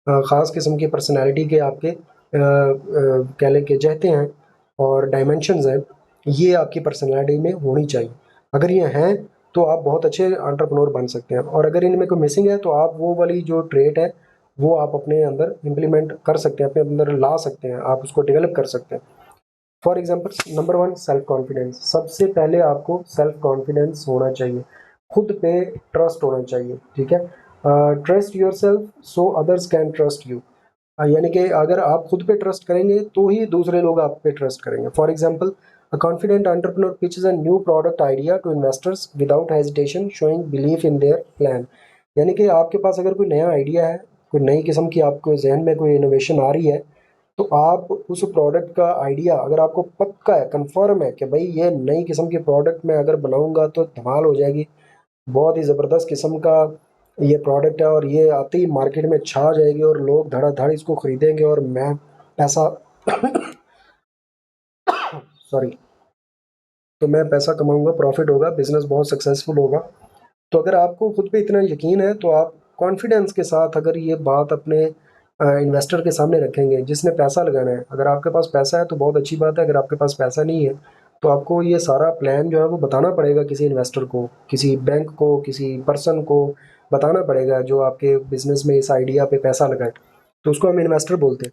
ख़ास किस्म की पर्सनैलिटी के आपके कह लें कि जहते हैं और डायमेंशंस हैं, ये आपकी पर्सनैलिटी में होनी चाहिए। अगर ये हैं तो आप बहुत अच्छे एंटरप्रेन्योर बन सकते हैं, और अगर इनमें कोई मिसिंग है तो आप वो वाली जो ट्रेट है वो आप अपने अंदर इम्प्लीमेंट कर सकते हैं, अपने अंदर ला सकते हैं, आप उसको डेवलप कर सकते हैं। For example, number one, self confidence. सबसे पहले आपको सेल्फ कॉन्फिडेंस होना चाहिए, खुद पे ट्रस्ट होना चाहिए, ठीक है। Trust your self so others can trust you. यानी कि अगर आप खुद पे ट्रस्ट करेंगे तो ही दूसरे लोग आप पे ट्रस्ट करेंगे। For example, a confident entrepreneur pitches a new product idea to investors without hesitation, showing belief in their plan. यानी कि आपके पास अगर कोई नया आइडिया है, कोई नई किस्म की आपको जहन में कोई इनोवेशन आ रही है, तो आप उस प्रोडक्ट का आइडिया, अगर आपको पक्का है, कंफर्म है कि भाई ये नई किस्म की प्रोडक्ट मैं अगर बनाऊंगा तो धमाल हो जाएगी, बहुत ही ज़बरदस्त किस्म का ये प्रोडक्ट है और ये आते ही मार्केट में छा जाएगी और लोग धड़ाधड़ इसको खरीदेंगे और मैं पैसा सॉरी, तो मैं पैसा कमाऊंगा, प्रॉफिट होगा, बिजनेस बहुत सक्सेसफुल होगा। तो अगर आपको खुद पे इतना यकीन है तो आप कॉन्फिडेंस के साथ अगर ये बात अपने इन्वेस्टर के सामने रखेंगे जिसने पैसा लगाना है। अगर आपके पास पैसा है तो बहुत अच्छी बात है, अगर आपके पास पैसा नहीं है तो आपको ये सारा प्लान जो है वो बताना पड़ेगा किसी इन्वेस्टर को, किसी बैंक को, किसी पर्सन को बताना पड़ेगा जो आपके बिजनेस में इस आइडिया पे पैसा लगाए, तो उसको हम इन्वेस्टर बोलते हैं।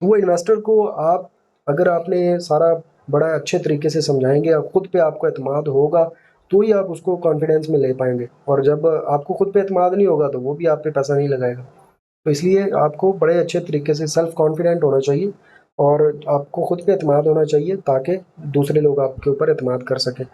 तो वो इन्वेस्टर को आप, अगर आपने ये सारा बड़ा अच्छे तरीके से समझाएंगे और खुद पे आपको एतमाद होगा तो ही आप उसको कॉन्फिडेंस में ले पाएंगे, और जब आपको खुद पे एतमाद नहीं होगा तो वो भी आप पे पैसा नहीं लगाएगा। तो इसलिए आपको बड़े अच्छे तरीके से सेल्फ कॉन्फिडेंट होना चाहिए और आपको खुद पे एतमाद होना चाहिए ताकि दूसरे लोग आपके ऊपर एतमाद कर सकें।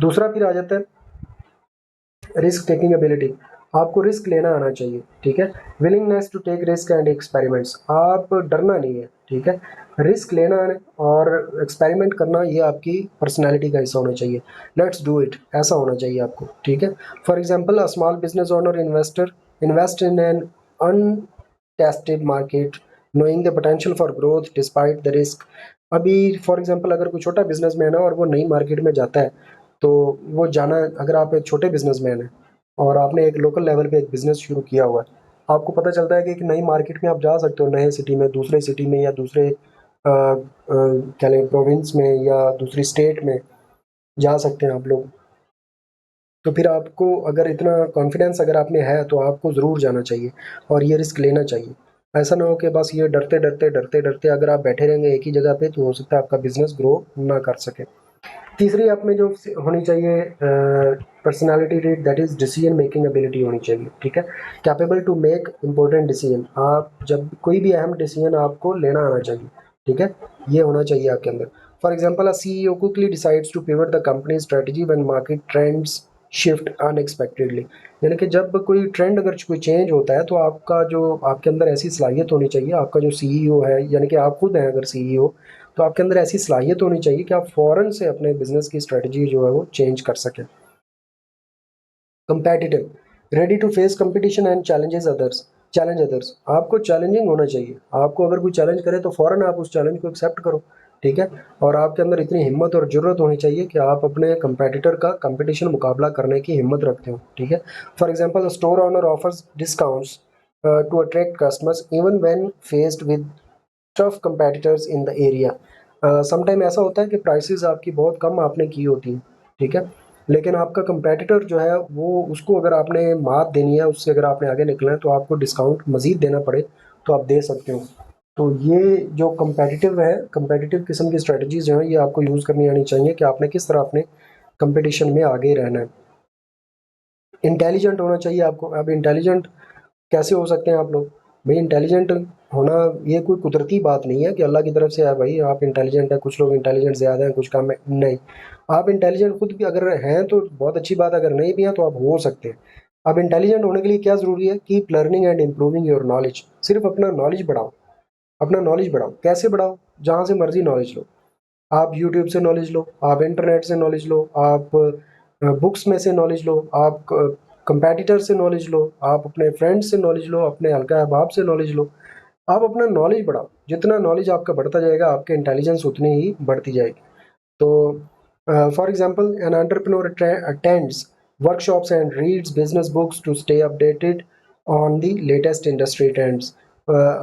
दूसरा फिर आ जाता है रिस्क टेकिंग एबिलिटी। आपको रिस्क लेना आना चाहिए, ठीक है। Willingness to take risk and experiments. आप डरना नहीं है, ठीक है। रिस्क लेना और एक्सपेरिमेंट करना ये आपकी पर्सनैलिटी का हिस्सा होना चाहिए। लेट्स डू इट, ऐसा होना चाहिए आपको, ठीक है। For example, a small business owner investor invest in an untested market knowing the potential for growth despite the risk. अभी फॉर एग्जाम्पल, अगर कोई छोटा बिजनेसमैन है और वो नई मार्केट में जाता है, तो वो जाना, अगर आप एक छोटे बिजनेसमैन हैं और आपने एक लोकल लेवल पे एक बिज़नेस शुरू किया हुआ है, आपको पता चलता है कि एक नई मार्केट में आप जा सकते हो, नए सिटी में, दूसरे सिटी में या दूसरे क्या लें प्रोविंस में या दूसरी स्टेट में जा सकते हैं आप लोग। तो फिर आपको अगर इतना कॉन्फिडेंस अगर आप में है तो आपको ज़रूर जाना चाहिए और ये रिस्क लेना चाहिए। ऐसा ना हो कि बस ये डरते डरते डरते डरते अगर आप बैठे रहेंगे एक ही जगह पे तो हो सकता है आपका बिज़नेस ग्रो ना कर सके। तीसरी आप में जो होनी चाहिए personality trait, that is decision making ability होनी चाहिए, ठीक है। Capable to make important decision. आप जब कोई भी अहम डिसीजन आपको लेना आना चाहिए, ठीक है, ये होना चाहिए आपके अंदर। For example, a CEO quickly decides to pivot the company strategy when market trends shift unexpectedly. यानी कि जब कोई ट्रेंड, अगर कोई चेंज होता है तो आपका जो, आपके अंदर ऐसी सलाहियत होनी चाहिए, आपका जो CEO है, यानी कि आप खुद हैं अगर CEO, तो आपके अंदर ऐसी सलाहियत होनी चाहिए कि आप फ़ौरन से अपने बिज़नेस की स्ट्रेटजी जो है वो चेंज कर सकें। Competitive, ready to face competition and challenge others. आपको चैलेंजिंग होना चाहिए, आपको अगर कोई चैलेंज करे तो फ़ौरन आप उस चैलेंज को एक्सेप्ट करो, ठीक है। और आपके अंदर इतनी हिम्मत और ज़रूरत होनी चाहिए कि आप अपने कंपेटिटर का कंपटीशन मुकाबला करने की हिम्मत रखते हो, ठीक है। For example, store owner offers discounts to attract customers even when faced with tough competitors in the area. Sometime ऐसा होता है कि प्राइसेस आपकी बहुत कम आपने की होती हैं, ठीक है, लेकिन आपका कंपेटिटर जो है वो, उसको अगर आपने मात देनी है, उससे अगर आपने आगे निकलना है तो आपको डिस्काउंट मज़ीद देना पड़े तो आप दे सकते हो। तो ये जो कंपेटिटिव है, कंपेटिटिव किस्म की स्ट्रेटजीज जो हैं ये आपको यूज़ करनी आनी चाहिए कि आपने किस तरह अपने कंपटीशन में आगे रहना है। इंटेलिजेंट होना चाहिए आपको। अब इंटेलिजेंट कैसे हो सकते हैं आप लोग? भाई इंटेलिजेंट होना ये कोई कुदरती बात नहीं है कि अल्लाह की तरफ से है भाई आप इंटेलिजेंट हैं, कुछ लोग इंटेलिजेंट ज़्यादा हैं, कुछ कम है, नहीं। आप इंटेलिजेंट खुद भी अगर हैं तो बहुत अच्छी बात है, अगर नहीं भी हैं तो आप हो सकते हैं। अब इंटेलिजेंट होने के लिए क्या ज़रूरी है? Keep learning and improving your knowledge. सिर्फ अपना नॉलेज बढ़ाओ, अपना नॉलेज बढ़ाओ। कैसे बढ़ाओ? जहाँ से मर्ज़ी नॉलेज लो। आप यूट्यूब से नॉलेज लो, आप इंटरनेट से नॉलेज लो, आप बुक्स में से नॉलेज लो, आप कंपेटिटर से नॉलेज लो, आप अपने फ्रेंड्स से नॉलेज लो, अपने हल्का अहबाब से नॉलेज लो। आप अपना नॉलेज बढ़ाओ, जितना नॉलेज आपका बढ़ता जाएगा आपके इंटेलिजेंस उतनी ही बढ़ती जाएगी। तो For example, an entrepreneur attends workshops and reads business books to stay updated on the latest industry trends.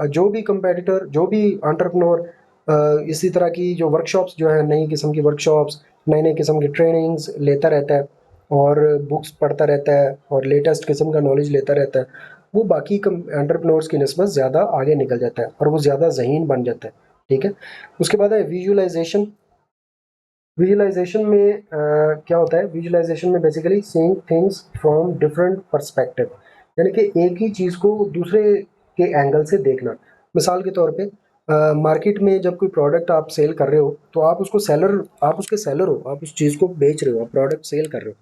जो भी competitor, जो भी entrepreneur इसी तरह की जो workshops जो है, नई किस्म की workshops, नई नई किस्म की trainings लेता रहता है और बुक्स पढ़ता रहता है और लेटेस्ट किस्म का नॉलेज लेता रहता है, वो बाकी एंटरप्रेन्योर्स की निस्बत ज़्यादा आगे निकल जाता है और वो ज़्यादा ज़हीन बन जाता है। ठीक है, उसके बाद है विजुअलाइजेशन। विजुअलाइजेशन में क्या होता है, विजुअलाइजेशन में basically seeing things from different perspective, यानी कि एक ही चीज़ को दूसरे के एंगल से देखना। मिसाल के तौर पे मार्केट में जब कोई प्रोडक्ट आप सेल कर रहे हो तो आप उसको सेलर, आप उसके सेलर हो, आप उस चीज़ को बेच रहे हो, आप प्रोडक्ट सेल कर रहे हो,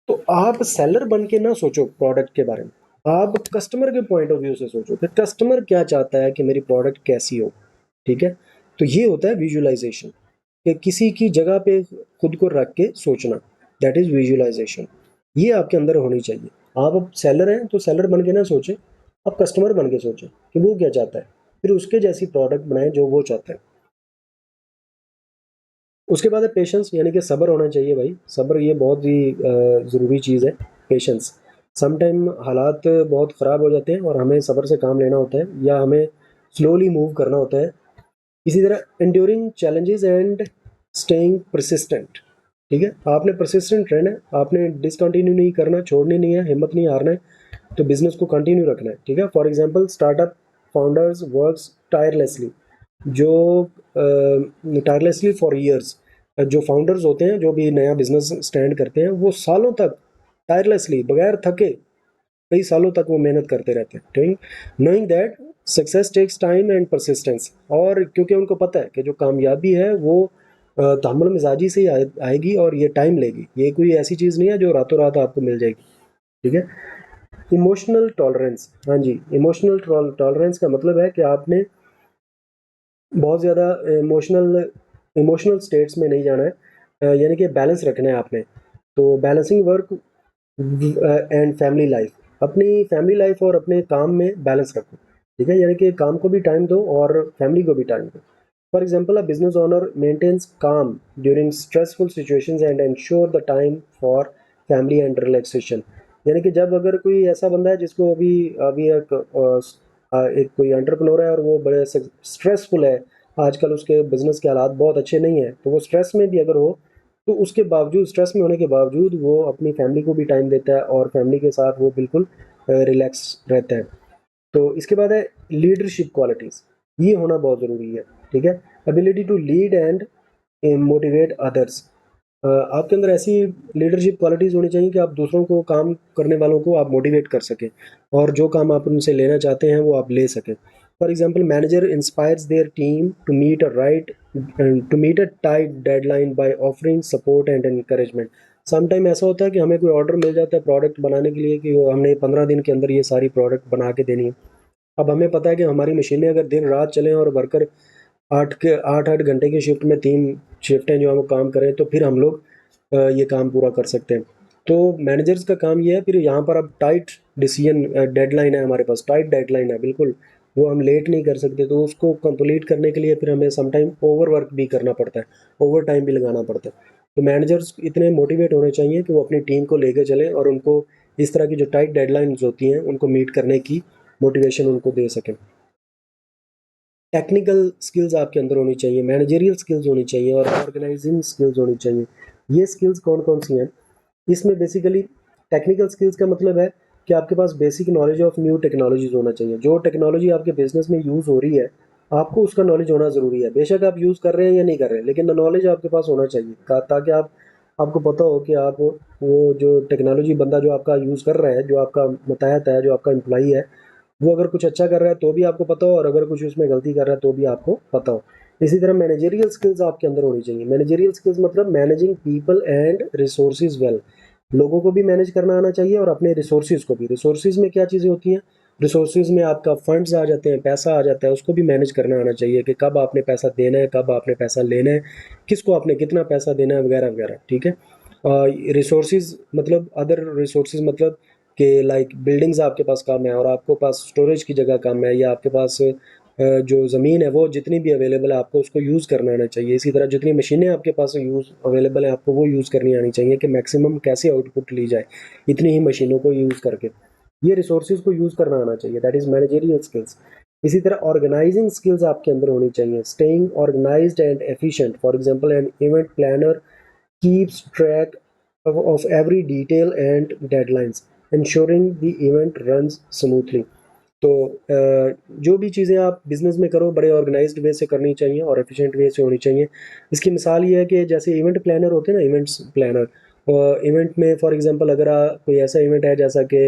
तो आप सेलर बन के ना सोचो प्रोडक्ट के बारे में, आप कस्टमर के पॉइंट ऑफ व्यू से सोचो कि कस्टमर क्या चाहता है कि मेरी प्रोडक्ट कैसी हो। ठीक है, तो ये होता है विजुअलाइजेशन, कि किसी की जगह पे खुद को रख के सोचना, दैट इज़ विजुअलाइजेशन। ये आपके अंदर होनी चाहिए। आप अब सेलर हैं तो सेलर बन के ना सोचें, आप कस्टमर बन के सोचें कि वो क्या चाहता है, फिर उसके जैसी प्रोडक्ट बनाएं जो वो चाहता है। उसके बाद है पेशेंस, यानी कि सब्र होना चाहिए भाई। सब्र ये बहुत ही ज़रूरी चीज़ है, पेशेंस। सम टाइम हालात बहुत ख़राब हो जाते हैं और हमें सब्र से काम लेना होता है, या हमें स्लोली मूव करना होता है। इसी तरह enduring challenges and staying persistent. ठीक है, आपने परसिस्टेंट रहना है, आपने डिसकंटिन्यू नहीं करना, छोड़नी नहीं है, हिम्मत नहीं हारना है, तो बिजनेस को कंटिन्यू रखना है। ठीक है, for example startup founders works tirelessly, जो टायरलेसली फॉर ईयर्स, जो फाउंडर्स होते हैं, जो भी नया बिजनेस स्टैंड करते हैं, वो सालों तक टायरलेसली बगैर थके कई सालों तक वो मेहनत करते रहते हैं, ठीक, knowing that success takes time and persistence. और क्योंकि उनको पता है कि जो कामयाबी है वो तहम्मुल मिजाजी से ही आएगी और ये टाइम लेगी, ये कोई ऐसी चीज़ नहीं है जो रातों रात आपको मिल जाएगी। ठीक है, इमोशनल टॉलरेंस। हाँ जी, इमोशनल टॉलरेंस का मतलब है कि आपने बहुत ज़्यादा इमोशनल इमोशनल स्टेट्स में नहीं जाना है, यानी कि बैलेंस रखना है आपने। तो balancing work and family life, अपनी फैमिली लाइफ और अपने काम में बैलेंस रखो। ठीक है, यानी कि काम को भी टाइम दो और फैमिली को भी टाइम दो। For example, a business owner maintains calm during stressful situations and ensure the time for family and relaxation. यानी कि जब अगर कोई ऐसा बंदा है जिसको अभी अभी एक कोई एंटरप्रेन्योर है और वो बड़े स्ट्रेसफुल है, आजकल उसके बिजनेस के हालात बहुत अच्छे नहीं है, तो वो स्ट्रेस में भी अगर हो, तो उसके बावजूद, स्ट्रेस में होने के बावजूद, वो अपनी फैमिली को भी टाइम देता है और फैमिली के साथ वो बिल्कुल रिलैक्स रहता है। तो इसके बाद है लीडरशिप क्वालिटीज़, ये होना बहुत ज़रूरी है। ठीक है, ability to lead and motivate others. आपके अंदर ऐसी लीडरशिप क्वालिटीज़ होनी चाहिए कि आप दूसरों को, काम करने वालों को आप मोटिवेट कर सकें और जो काम आप उनसे लेना चाहते हैं वो आप ले सकें। For example, manager inspires their team to meet a tight deadline by offering support and encouragement. Some time ऐसा होता है कि हमें कोई ऑर्डर मिल जाता है प्रोडक्ट बनाने के लिए कि हमने 15 दिन के अंदर ये सारी प्रोडक्ट बना के देनी है। अब हमें पता है कि हमारी मशीनें अगर दिन रात चलें और वर्कर आठ आठ घंटे की शिफ्ट में 3 शिफ्टें जो हम काम करें, तो फिर हम लोग ये काम पूरा कर सकते हैं। तो मैनेजर्स का काम ये है, फिर यहाँ पर अब टाइट डिसीजन डेडलाइन है, हमारे पास टाइट डेडलाइन है बिल्कुल, वो हम लेट नहीं कर सकते, तो उसको कंप्लीट करने के लिए फिर हमें समटाइम ओवर वर्क भी करना पड़ता है, ओवर टाइम भी लगाना पड़ता है। तो मैनेजर्स इतने मोटिवेट होने चाहिए कि वो अपनी टीम को लेकर चलें और उनको इस तरह की जो टाइट डेडलाइंस होती हैं उनको मीट करने की मोटिवेशन उनको दे सकें। टेक्निकल स्किल्स आपके अंदर होनी चाहिए, मैनेजरियल स्किल्स होनी चाहिए और ऑर्गेनाइजिंग स्किल्स होनी चाहिए। ये स्किल्स कौन कौन सी हैं? इसमें बेसिकली टेक्निकल स्किल्स का मतलब है कि आपके पास basic knowledge of new technologies होना चाहिए। जो टेक्नोलॉजी आपके बिजनेस में यूज़ हो रही है, आपको उसका नॉलेज होना ज़रूरी है। बेशक आप यूज़ कर रहे हैं या नहीं कर रहे हैं, लेकिन नॉलेज आपके पास होना चाहिए ताकि आपको पता हो कि आप वो जो टेक्नोलॉजी बंदा जो आपका यूज़ कर रहा है, जो आपका मुतहत है, जो आपका एम्प्लॉई है, वो अगर कुछ अच्छा कर रहा है तो भी आपको पता हो और अगर कुछ उसमें गलती कर रहा है तो भी आपको पता हो। इसी तरह मैनेजरियल स्किल्स आपके अंदर होनी चाहिए। मैनेजरियल स्किल्स मतलब managing people and resources well, लोगों को भी मैनेज करना आना चाहिए और अपने रिसोर्सेज को भी। रिसोर्सेज में क्या चीज़ें होती हैं? रिसोर्सेज में आपका फंड्स आ जाते हैं, पैसा आ जाता है, उसको भी मैनेज करना आना चाहिए कि कब आपने पैसा देना है, कब आपने पैसा लेना है, किसको आपने कितना पैसा देना है, वगैरह वगैरह। ठीक है, रिसोर्सेज मतलब अदर रिसोर्सेज मतलब कि लाइक बिल्डिंग्स आपके पास कम है और आपको पास स्टोरेज की जगह कम है, या आपके पास जो ज़मीन है वो जितनी भी अवेलेबल है आपको उसको यूज़ करना आना चाहिए। इसी तरह जितनी मशीनें आपके पास यूज़ अवेलेबल है आपको वो यूज़ करनी आनी चाहिए कि मैक्सिमम कैसे आउटपुट ली जाए इतनी ही मशीनों को यूज़ करके। ये रिसोर्सेज को यूज़ करना आना चाहिए, दैट इज़ मैनेजरियल स्किल्स। इसी तरह ऑर्गेनाइजिंग स्किल्स आपके अंदर होनी चाहिए, staying organised and efficient. For example an event planner keeps track of every detail and deadlines, ensuring the event runs smoothly। तो जो भी चीज़ें आप बिज़नेस में करो बड़े ऑर्गेनाइज्ड वे से करनी चाहिए और एफिशिएंट वे से होनी चाहिए। इसकी मिसाल ये है कि जैसे इवेंट प्लानर होते हैं ना, इवेंट्स प्लानर, इवेंट में फॉर एग्जांपल अगर कोई ऐसा इवेंट है जैसा कि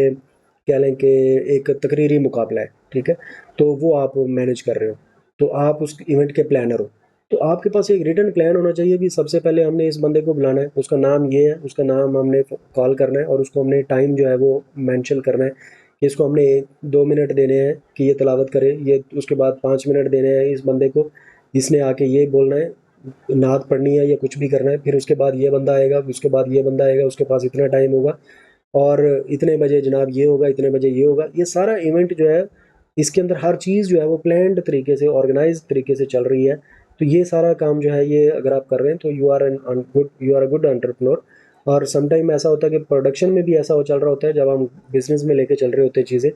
कह लें कि एक तकरीरी मुकाबला है, ठीक है, तो वो आप मैनेज कर रहे हो, तो आप उस इवेंट के प्लानर हो, तो आपके पास एक रिटन प्लान होना चाहिए कि सबसे पहले हमने इस बंदे को बुलाना है, उसका नाम ये है, उसका नाम हमने कॉल करना है और उसको हमने टाइम जो है वो मेंशन करना है कि इसको हमने 2 मिनट देने हैं कि ये तिलावत करे, ये उसके बाद 5 मिनट देने हैं इस बंदे को, इसने आके ये बोलना है, नात पढ़नी है या कुछ भी करना है, फिर उसके बाद ये बंदा आएगा, उसके बाद ये बंदा आएगा, उसके पास इतना टाइम होगा और इतने बजे जनाब ये होगा, इतने बजे ये होगा। ये सारा इवेंट जो है इसके अंदर हर चीज़ जो है वो प्लान्ड तरीके से ऑर्गेनाइज तरीके से चल रही है। तो ये सारा काम जो है ये अगर आप कर रहे हैं तो you are a good entrepreneur. और समटाइम ऐसा होता है कि प्रोडक्शन में भी ऐसा हो चल रहा होता है, जब हम बिजनेस में लेके चल रहे होते हैं चीज़ें,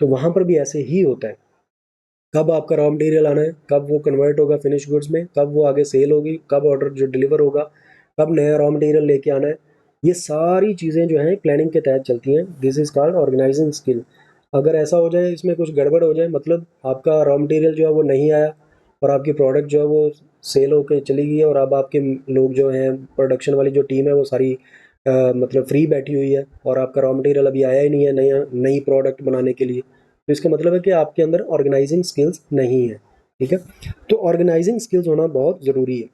तो वहाँ पर भी ऐसे ही होता है। कब आपका रॉ मटेरियल आना है, कब वो कन्वर्ट होगा फिनिश गुड्स में, कब वो आगे सेल होगी, कब ऑर्डर जो डिलीवर होगा, कब नया रॉ मटेरियल लेके आना है, ये सारी चीज़ें जो हैं प्लानिंग के तहत चलती हैं। This is called organising skill. अगर ऐसा हो जाए इसमें कुछ गड़बड़ हो जाए, मतलब आपका रॉ मटेरियल जो है वो नहीं आया और आपकी प्रोडक्ट जो है वो सेल होकर चली गई है और अब आपके लोग जो हैं प्रोडक्शन वाली जो टीम है वो सारी मतलब फ्री बैठी हुई है और आपका रॉ मटेरियल अभी आया ही नहीं है नया नई प्रोडक्ट बनाने के लिए, तो इसका मतलब है कि आपके अंदर ऑर्गेनाइजिंग स्किल्स नहीं है, ठीक है। तो ऑर्गेनाइजिंग स्किल्स होना बहुत ज़रूरी है।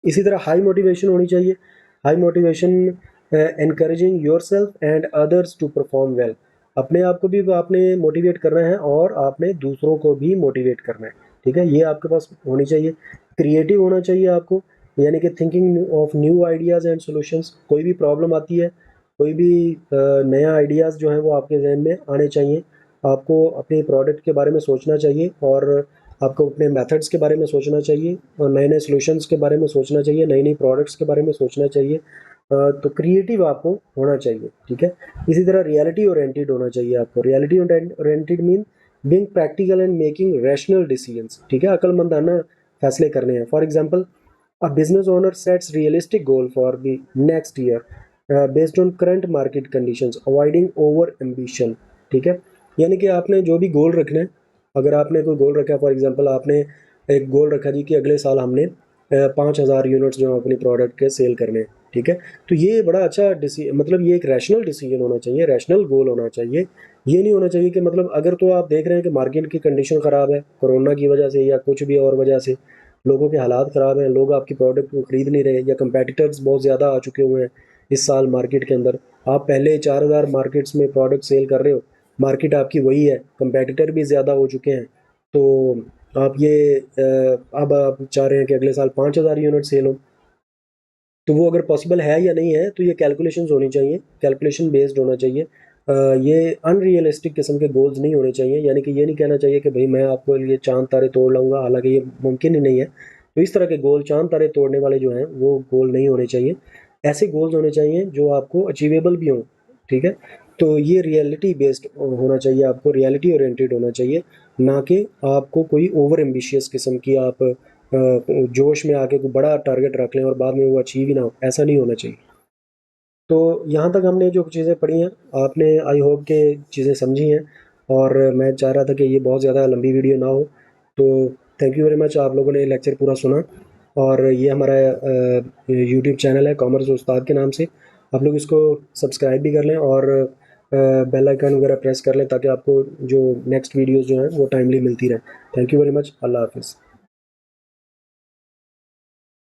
इसी तरह हाई मोटिवेशन होनी चाहिए। High motivation encouraging yourself and others to perform well. अपने आप को भी आपने मोटिवेट करना है और आपने दूसरों को भी मोटिवेट करना है, ठीक है, ये आपके पास होनी चाहिए। क्रिएटिव होना चाहिए आपको, यानी कि thinking of new ideas and solutions. कोई भी प्रॉब्लम आती है, कोई भी नया आइडियाज़ जो है वो आपके जहन में आने चाहिए। आपको अपने प्रोडक्ट के बारे में सोचना चाहिए और आपको अपने मेथड्स के बारे में सोचना चाहिए और नए नए सॉल्यूशंस के बारे में सोचना चाहिए, नई नई प्रोडक्ट्स के बारे में सोचना चाहिए। तो क्रिएटिव आपको होना चाहिए, ठीक है। इसी तरह रियलिटी ओरिएंटेड होना चाहिए आपको। Reality oriented mean being practical and making rational decisions, ठीक है, अक्लमंदाना फैसले करने हैं। For example a business owner sets realistic goal for the next year based on current market conditions, avoiding over ambition, ठीक है। यानी कि आपने जो भी गोल रखना है, अगर आपने कोई गोल रखा है, फॉर एग्जांपल आपने एक गोल रखा जी कि अगले साल हमने 5,000 यूनिट्स जो अपनी प्रोडक्ट के सेल करने हैं, ठीक है, तो ये बड़ा अच्छा मतलब ये एक रैशनल डिसीजन होना चाहिए, रैशनल गोल होना चाहिए। ये नहीं होना चाहिए कि मतलब अगर तो आप देख रहे हैं कि मार्केट की कंडीशन ख़राब है कोरोना की वजह से या कुछ भी और वजह से, लोगों के हालात ख़राब हैं, लोग आपकी प्रोडक्ट को ख़रीद नहीं रहे या कंपेटिटर्स बहुत ज़्यादा आ चुके हुए हैं इस साल मार्केट के अंदर, आप पहले 4,000 मार्केट्स में प्रोडक्ट सेल कर रहे हो, मार्केट आपकी वही है, कंपेटिटर भी ज़्यादा हो चुके हैं, तो आप ये अब आप चाह रहे हैं कि अगले साल 5,000 यूनिट सेल हो, तो वो अगर पॉसिबल है या नहीं है, तो ये कैलकुलेशंस होनी चाहिए, कैलकुलेशन बेस्ड होना चाहिए। ये अनरियलिस्टिक किस्म के गोल्स नहीं होने चाहिए, यानी कि ये नहीं कहना चाहिए कि भाई मैं आपको ये चाँद तारे तोड़ लाऊंगा, हालांकि ये मुमकिन ही नहीं है। तो इस तरह के गोल, चाँद तारे तोड़ने वाले जो हैं वो गोल नहीं होने चाहिए। ऐसे गोल्स होने चाहिए जो आपको अचीवेबल भी हों, ठीक है। तो ये रियलिटी बेस्ड होना चाहिए, आपको रियलिटी ओरिएंटेड होना चाहिए, ना कि आपको कोई ओवर एम्बिशियस किस्म की आप जोश में आके कोई बड़ा टारगेट रख लें और बाद में वो अचीव ही ना हो, ऐसा नहीं होना चाहिए। तो यहाँ तक हमने जो चीज़ें पढ़ी हैं, आपने आई होप के चीज़ें समझी हैं और मैं चाह रहा था कि ये बहुत ज़्यादा लंबी वीडियो ना हो। तो थैंक यू वेरी मच, आप लोगों ने लेक्चर पूरा सुना। और ये हमारा यूट्यूब चैनल है कॉमर्स उस्ताद के नाम से, आप लोग इसको सब्सक्राइब भी कर लें और बेल आइकन वगैरह प्रेस कर लें ताकि आपको जो नेक्स्ट वीडियोज़ जो हैं वो टाइमली मिलती रहे। थैंक यू वेरी मच, अल्लाह हाफिज़।